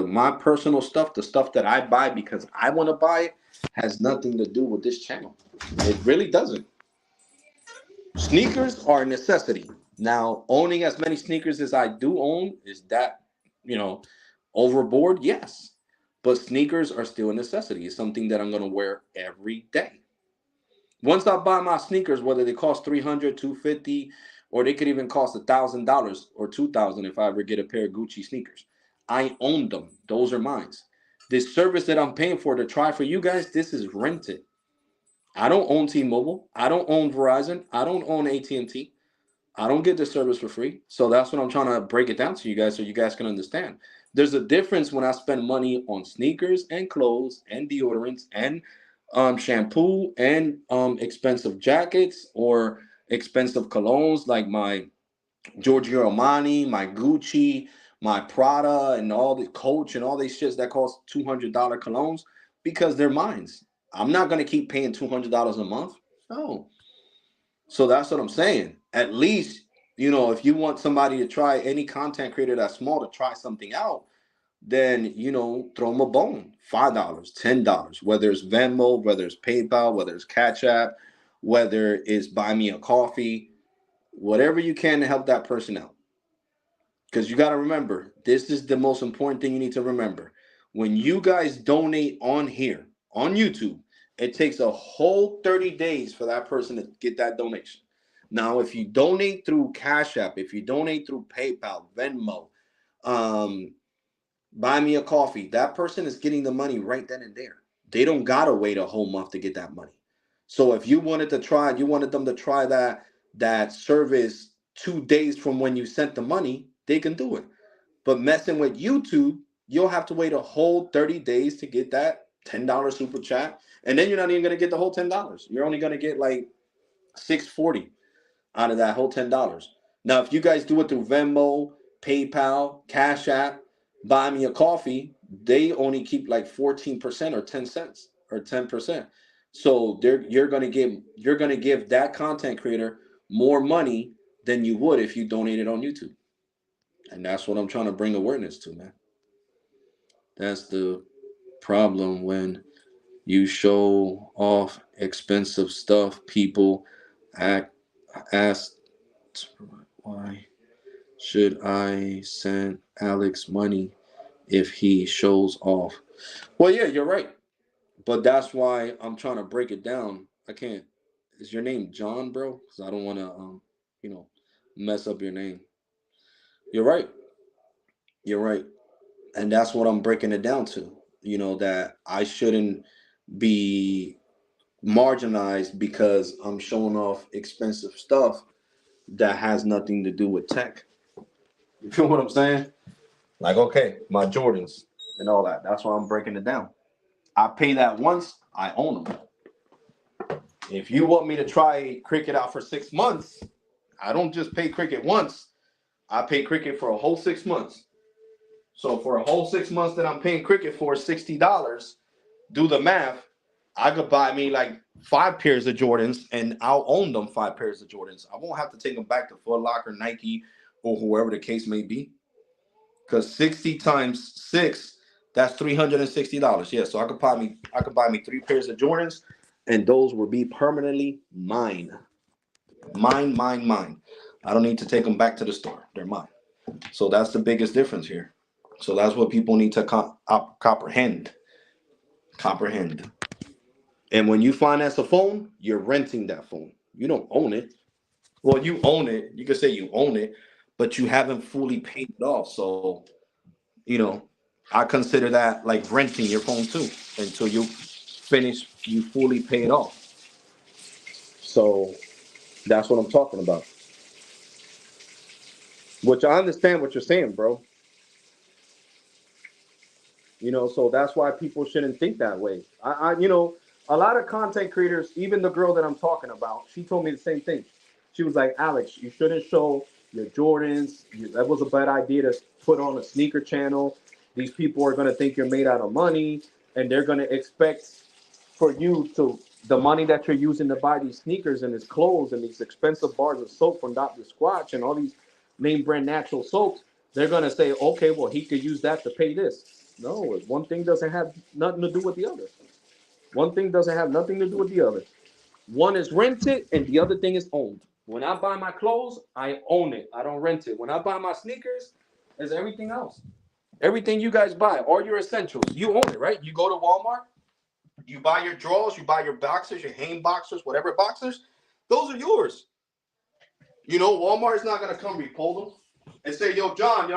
My personal stuff, the stuff that I buy because I want to buy it, has nothing to do with this channel. It really doesn't. Sneakers are a necessity. Now, owning as many sneakers as I do own, is that, you know, overboard? Yes. But sneakers are still a necessity. It's something that I'm going to wear every day. Once I buy my sneakers, whether they cost 300, 250, or they could even cost $1,000 or 2,000 if I ever get a pair of Gucci sneakers, I own them. Those are mine. This service that I'm paying for to try for you guys, this is rented. I don't own T-Mobile. I don't own Verizon. I don't own AT&T. I don't get this service for free. So that's what I'm trying to break it down to you guys so you guys can understand. There's a difference when I spend money on sneakers and clothes and deodorants and shampoo and expensive jackets or expensive colognes like my Giorgio Armani, my Gucci, my Prada, and all the Coach and all these shits that cost $200 colognes because they're mine. I'm not gonna keep paying $200 a month. No. So that's what I'm saying. At least, if you want somebody to try, any content creator that's small to try something out, then throw them a bone. $5, $10, whether it's Venmo, whether it's PayPal, whether it's Cash App, whether it's buy me a coffee, whatever you can to help that person out. Because you got to remember, this is the most important thing you need to remember. When you guys donate on here, on YouTube, it takes a whole 30 days for that person to get that donation. Now, if you donate through Cash App, if you donate through PayPal, Venmo, um, buy me a coffee, that person is getting the money right then and there. They don't got to wait a whole month to get that money. So if you wanted them to try that service 2 days from when you sent the money, they can do it. But messing with YouTube, you'll have to wait a whole 30 days to get that $10 super chat. And then you're not even going to get the whole $10. You're only going to get like 640 out of that whole $10. Now, if you guys do it through Venmo, PayPal, Cash App, buy me a coffee, they only keep like 14% or 10 cents or 10%. So you're gonna give that content creator more money than you would if you donated on YouTube. And that's what I'm trying to bring awareness to, man. That's the problem when you show off expensive stuff. People act ask, why should I send Alex money if he shows off? Well, yeah, you're right. But that's why I'm trying to break it down. I can't. Is your name John, bro? Because I don't want to, you know, mess up your name. You're right. You're right. And that's what I'm breaking it down to. That I shouldn't be marginalized because I'm showing off expensive stuff that has nothing to do with tech. You feel what I'm saying? Like, okay, my Jordans and all that. That's why I'm breaking it down. I pay that once, I own them. If you want me to try Cricket out for 6 months, I don't just pay Cricket once. I pay Cricket for a whole 6 months. So for a whole 6 months that I'm paying Cricket for $60, do the math. I could buy me like 5 pairs of Jordans and I'll own them 5 pairs of Jordans. I won't have to take them back to Foot Locker, Nike, or whoever the case may be. Because 60 times six, that's $360. Yeah, so I could buy me 3 pairs of Jordans, and those will be permanently mine. Mine, mine, mine. I don't need to take them back to the store. They're mine. So that's the biggest difference here. So that's what people need to comprehend. Comprehend. And when you finance a phone, you're renting that phone. You don't own it. Well, you own it. You could say you own it, but you haven't fully paid it off. So you know, I consider that like renting your phone too until you fully pay it off. So that's what I'm talking about. Which I understand what you're saying, bro. So that's why people shouldn't think that way. A lot of content creators, even the girl that I'm talking about, she told me the same thing. She was like, Alex, you shouldn't show your Jordans. That was a bad idea to put on a sneaker channel. These people are going to think you're made out of money and they're going to expect for you to the money that you're using to buy these sneakers and these clothes and these expensive bars of soap from Dr. Squatch and all these name brand natural soaps, they're gonna say, okay, well, he could use that to pay this. No, one thing doesn't have nothing to do with the other. One thing doesn't have nothing to do with the other. One is rented and the other thing is owned. When I buy my clothes, I own it. I don't rent it. When I buy my sneakers, it's everything else. Everything you guys buy, all your essentials, you own it, right? You go to Walmart, you buy your drawers, you buy your boxers, your Hanes boxers, whatever boxers, those are yours. You know, Walmart is not gonna come repull them and say, "Yo, John,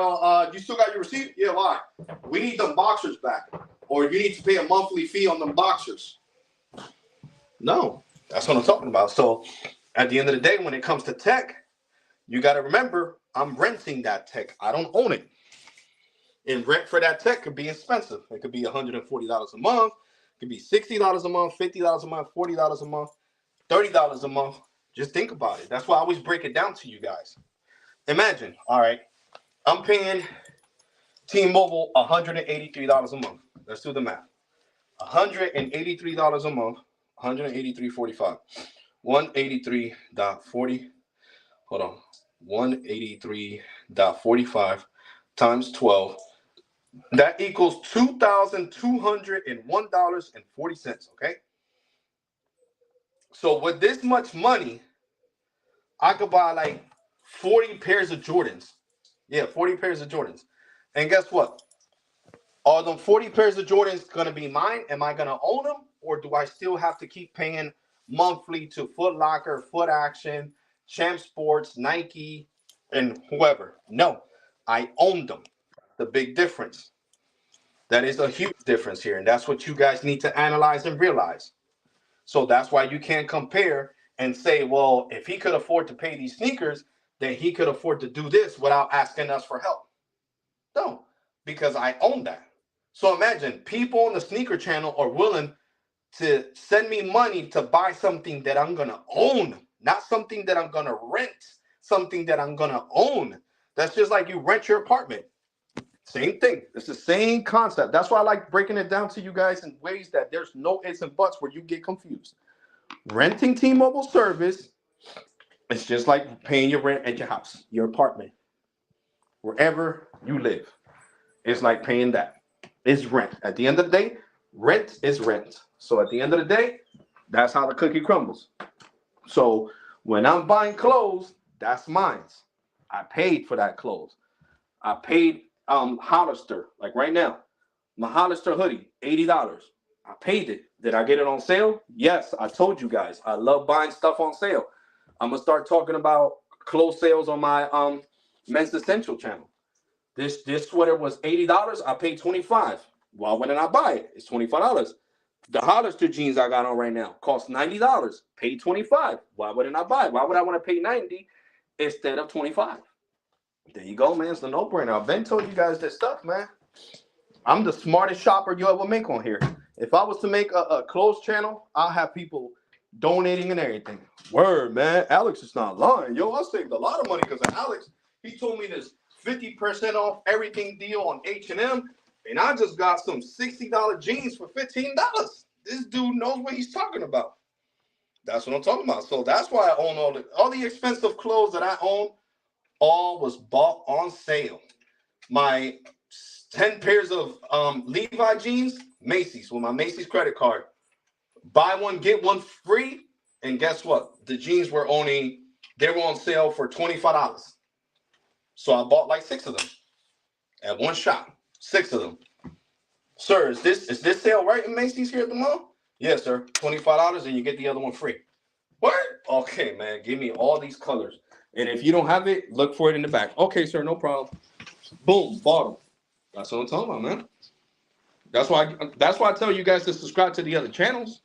you still got your receipt? Yeah, why? We need them boxers back, or you need to pay a monthly fee on them boxers." No, that's what I'm talking about. So, at the end of the day, when it comes to tech, you got to remember, I'm renting that tech. I don't own it. And rent for that tech could be expensive. It could be $140 a month. It could be $60 a month, $50 a month, $40 a month, $30 a month. Just think about it. That's why I always break it down to you guys. Imagine, all right, I'm paying T-Mobile $183 a month. Let's do the math. $183 a month, 183.45. 183.40. Hold on. 183.45 times 12. That equals $2,201.40. Okay. So with this much money, I could buy like 40 pairs of Jordans. Yeah, 40 pairs of Jordans. And guess what? Are them 40 pairs of Jordans going to be mine? Am I going to own them? Or do I still have to keep paying monthly to Foot Locker, Foot Action, Champ Sports, Nike, and whoever? No, I own them. The big difference. That is a huge difference here. And that's what you guys need to analyze and realize. So that's why you can't compare and say, well, if he could afford to pay these sneakers, then he could afford to do this without asking us for help. No, because I own that. So imagine people on the sneaker channel are willing to send me money to buy something that I'm going to own, not something that I'm going to rent, something that I'm going to own. That's just like you rent your apartment. Same thing. It's the same concept. That's why I like breaking it down to you guys in ways that there's no ifs and buts where you get confused. Renting T-Mobile service, it's just like paying your rent at your house, your apartment, wherever you live. It's like paying that. It's rent. At the end of the day, rent is rent. So at the end of the day, that's how the cookie crumbles. So when I'm buying clothes, that's mine. I paid for that clothes. I paid Hollister, like right now. My Hollister hoodie, $80. I paid it. Did I get it on sale? Yes, I told you guys. I love buying stuff on sale. I'm gonna start talking about clothes sales on my Men's Essential channel. This sweater was $80. I paid $25. Why wouldn't I buy it? It's $25. The Hollister jeans I got on right now cost $90. Paid $25. Why wouldn't I buy it? Why would I want to pay $90 instead of $25? There you go, man. It's the no-brainer. I've been told you guys this stuff, man. I'm the smartest shopper you ever make on here. If I was to make a clothes channel, I'll have people donating and everything. Word, man. Alex is not lying. Yo, I saved a lot of money because of Alex. He told me this 50% off everything deal on H&M, and I just got some $60 jeans for $15. This dude knows what he's talking about. That's what I'm talking about. So that's why I own all the expensive clothes that I own. All was bought on sale. My 10 pairs of Levi jeans, Macy's, with my Macy's credit card. Buy one, get one free. And guess what? The jeans were they were on sale for $25. So I bought like 6 of them at one shot. 6 of them. Sir, is this sale right in Macy's here at the mall? Yes, sir. $25 and you get the other one free. What? Okay, man. Give me all these colors. And if you don't have it, look for it in the back. Okay, sir, no problem. Boom, bought them. That's what I'm talking about, man. That's why I tell you guys to subscribe to the other channels.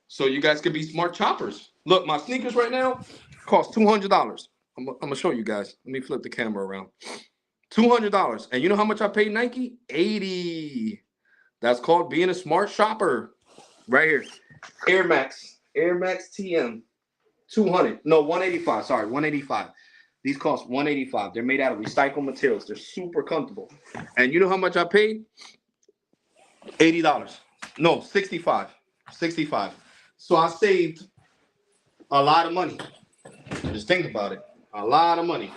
So you guys can be smart choppers. Look, my sneakers right now cost $200. I'm gonna show you guys. Let me flip the camera around. $200. And you know how much I paid Nike? $80. That's called being a smart shopper. Right here. Air Max TM. 200. No, 185. Sorry, 185. These cost 185. They're made out of recycled materials. They're super comfortable. And you know how much I paid? $80. No, 65. 65. So I saved a lot of money. Just think about it. A lot of money.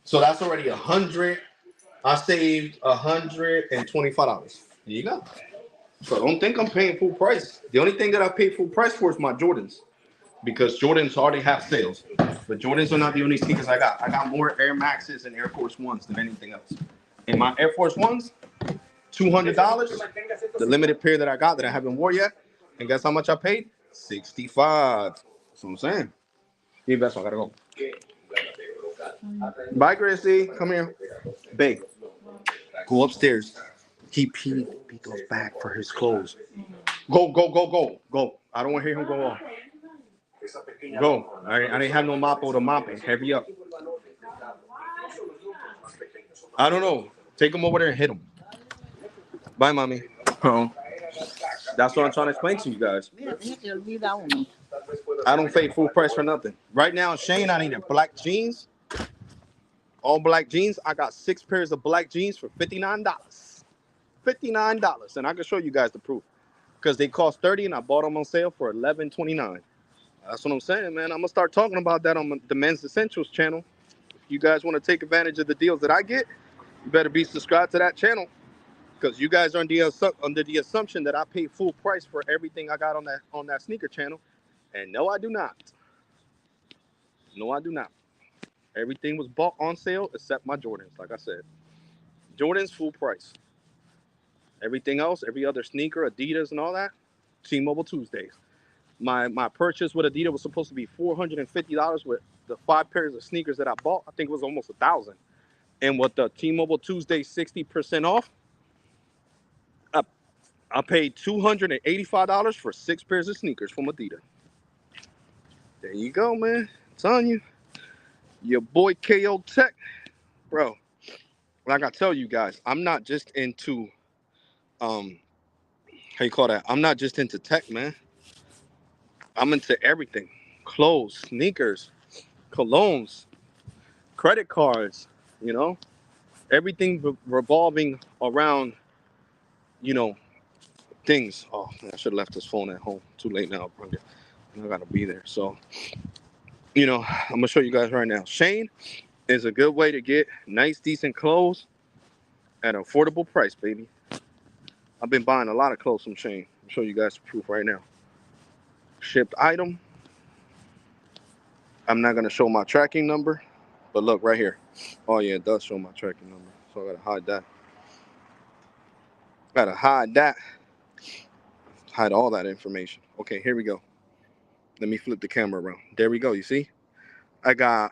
So that's already 100. I saved $125. There you go. So don't think I'm paying full price. The only thing that I paid full price for is my Jordans. because Jordans already have sales. But Jordans are not the only sneakers I got. I got more Air Maxes and Air Force Ones than anything else. And my Air Force Ones, $200. The limited pair that I got that I haven't worn yet. And guess how much I paid? 65. That's what I'm saying. Yeah, that's why I gotta go. Bye, Gracie. Come here. Babe, go upstairs. He peed Pito's back for his clothes. Go, go, go, go, go. I don't want to hear him go off. Go. I didn't have no mop or the mopping. Heavy up. I don't know. Take him over there and hit him. Bye, mommy. Oh. That's what I'm trying to explain to you guys. I don't pay full price for nothing. Right now, Shane, I need a black jeans. All black jeans. I got 6 pairs of black jeans for $59. $59. And I can show you guys the proof. Because they cost $30 and I bought them on sale for $11.29. That's what I'm saying, man. I'm going to start talking about that on the Men's Essentials channel. If you guys want to take advantage of the deals that I get, you better be subscribed to that channel. Because you guys are under the assumption that I pay full price for everything I got on that sneaker channel. And no, I do not. No, I do not. Everything was bought on sale except my Jordans, like I said. Jordans, full price. Everything else, every other sneaker, Adidas and all that, T-Mobile Tuesdays. My purchase with Adidas was supposed to be $450 with the 5 pairs of sneakers that I bought. I think it was almost $1,000. And with the T-Mobile Tuesday 60% off, I paid $285 for 6 pairs of sneakers from Adidas. There you go, man. I'm telling you. Your boy KO Tech. Bro, like I tell you guys, I'm not just into, how you call that? I'm not just into tech, man. I'm into everything. Clothes, sneakers, colognes, credit cards, you know? Everything revolving around, you know, things. Oh, man, I should have left this phone at home. Too late now. I gotta be there. So, you know, I'm gonna show you guys right now. Shane is a good way to get nice, decent clothes at an affordable price, baby. I've been buying a lot of clothes from Shane. I'll show you guys the proof right now. Shipped item. I'm not gonna show my tracking number, but look right here. Oh yeah, it does show my tracking number. So I gotta hide that. Gotta hide that. Hide all that information. Okay, here we go. Let me flip the camera around. There we go. You see? I got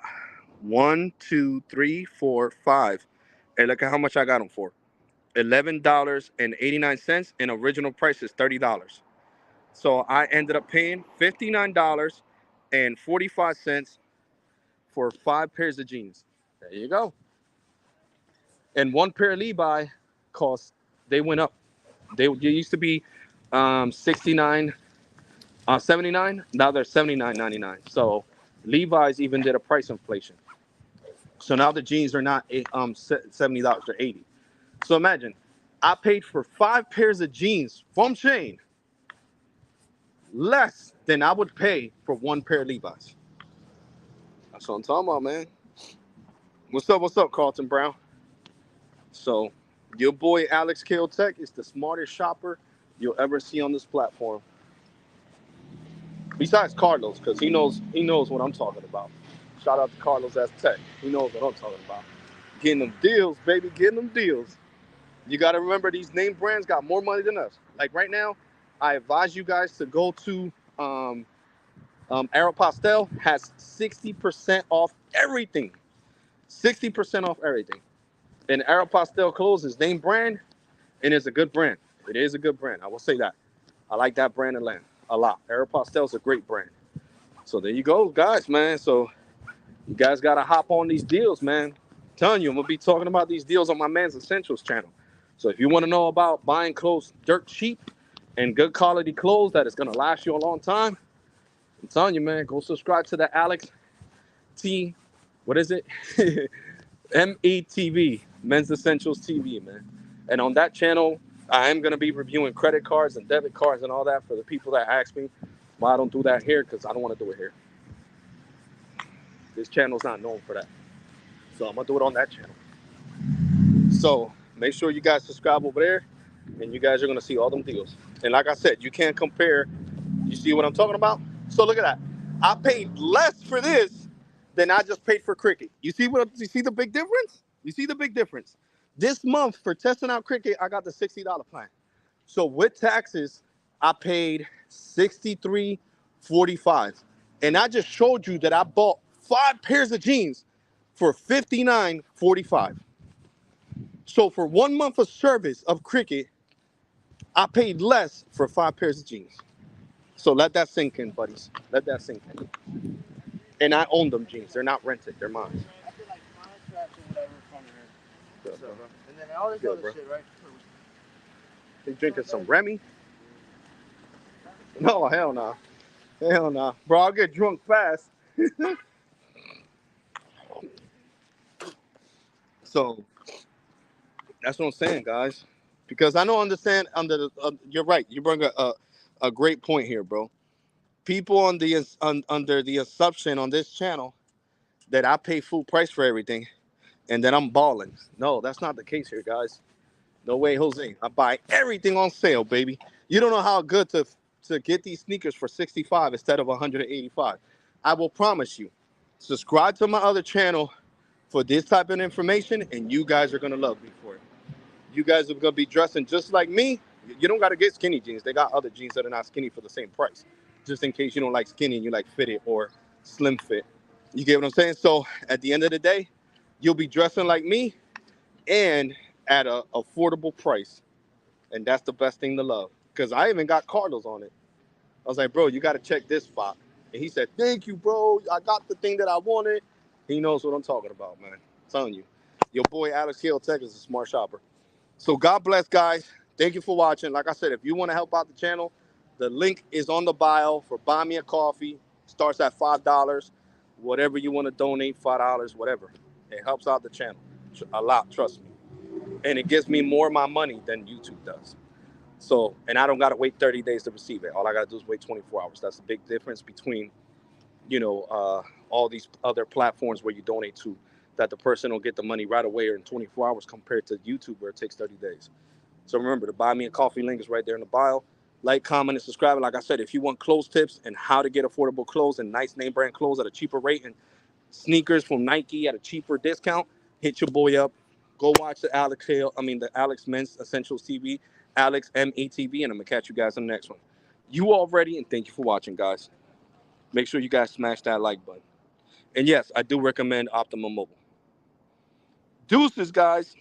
1, 2, 3, 4, 5. And look at how much I got them for. $11.89, and original price is $30. So I ended up paying $59.45 for 5 pairs of jeans. There you go. And 1 pair of Levi cost, they went up. They used to be 69 $79. Now they're $79.99. So Levi's even did a price inflation. So now the jeans are not $70, they're $80. So imagine, I paid for 5 pairs of jeans from Shane less than I would pay for 1 pair of Levi's. That's what I'm talking about, man. What's up, Carlton Brown? So your boy Alex Kale Tech is the smartest shopper you'll ever see on this platform. Besides Carlos, because he knows what I'm talking about. Shout out to Carlos as Tech. He knows what I'm talking about. Getting them deals, baby, getting them deals. You got to remember, these name brands got more money than us. Like right now, I advise you guys to go to Aeropostale. Has 60% off everything. 60% off everything. And Aeropostale clothes is name brand, and it's a good brand. It is a good brand. I will say that. I like that brand a lot. Aeropostale is a great brand. So there you go, guys, man. So you guys got to hop on these deals, man. I'm telling you, I'm going to be talking about these deals on my Man's Essentials channel. So if you want to know about buying clothes dirt cheap and good quality clothes that is going to last you a long time, I'm telling you, man, go subscribe to the Alex T, what is it? METV, Men's Essentials TV, man. And on that channel, I am going to be reviewing credit cards and debit cards and all that for the people that ask me why I don't do that here, because I don't want to do it here. This channel's not known for that. So I'm going to do it on that channel. So make sure you guys subscribe over there, and you guys are going to see all them deals. And like I said, you can't compare. You see what I'm talking about? So look at that. I paid less for this than I just paid for Cricket. You see the big difference? You see the big difference? This month for testing out Cricket, I got the $60 plan. So with taxes, I paid 63.45, and I just showed you that I bought 5 pairs of jeans for 59.45. So for 1 month of service of Cricket, I paid less for 5 pairs of jeans. So let that sink in, buddies. Let that sink in. And I own them jeans. They're not rented. They're mine. I did like 5 straps or whatever from here. Good, So, bro. bro. And then all this Good, other bro. shit, right? You drinking some Remy? No, hell no. Hell no. Bro, I'll get drunk fast. So that's what I'm saying, guys. Because I don't understand you're right. You bring a great point here, bro. People under the assumption on this channel that I pay full price for everything and that I'm balling. No, that's not the case here, guys. No way, Jose. I buy everything on sale, baby. You don't know how good to get these sneakers for 65 instead of 185. I will promise you. Subscribe to my other channel for this type of information, and you guys are gonna love me for it. You guys are gonna be dressing just like me. You don't gotta get skinny jeans. They got other jeans that are not skinny for the same price. Just in case you don't like skinny and you like fitted or slim fit. You get what I'm saying? So at the end of the day, you'll be dressing like me and at a affordable price. And that's the best thing to love. Because I even got Cardinals on it. I was like, bro, you got to check this spot. And he said, thank you, bro. I got the thing that I wanted. He knows what I'm talking about, man. I'm telling you. Your boy Alex Hill Tech is a smart shopper. So God bless, guys. Thank you for watching. Like I said, if you want to help out the channel, the link is on the bio for Buy Me a Coffee. Starts at $5. Whatever you want to donate, $5, whatever. It helps out the channel a lot, trust me. And it gives me more of my money than YouTube does. So, and I don't got to wait 30 days to receive it. All I got to do is wait 24 hours. That's the big difference between, all these other platforms where you donate to, that the person will get the money right away or in 24 hours compared to YouTube where it takes 30 days. So remember, the Buy Me a Coffee link is right there in the bio. Like, comment, and subscribe. And like I said, if you want clothes tips and how to get affordable clothes and nice name brand clothes at a cheaper rate and sneakers from Nike at a cheaper discount, hit your boy up. Go watch the Alex Men's Essentials TV, Alex METV, and I'm gonna catch you guys on the next one. You all ready? And thank you for watching, guys. Make sure you guys smash that like button. And yes, I do recommend Optimum Mobile. Deuces, guys.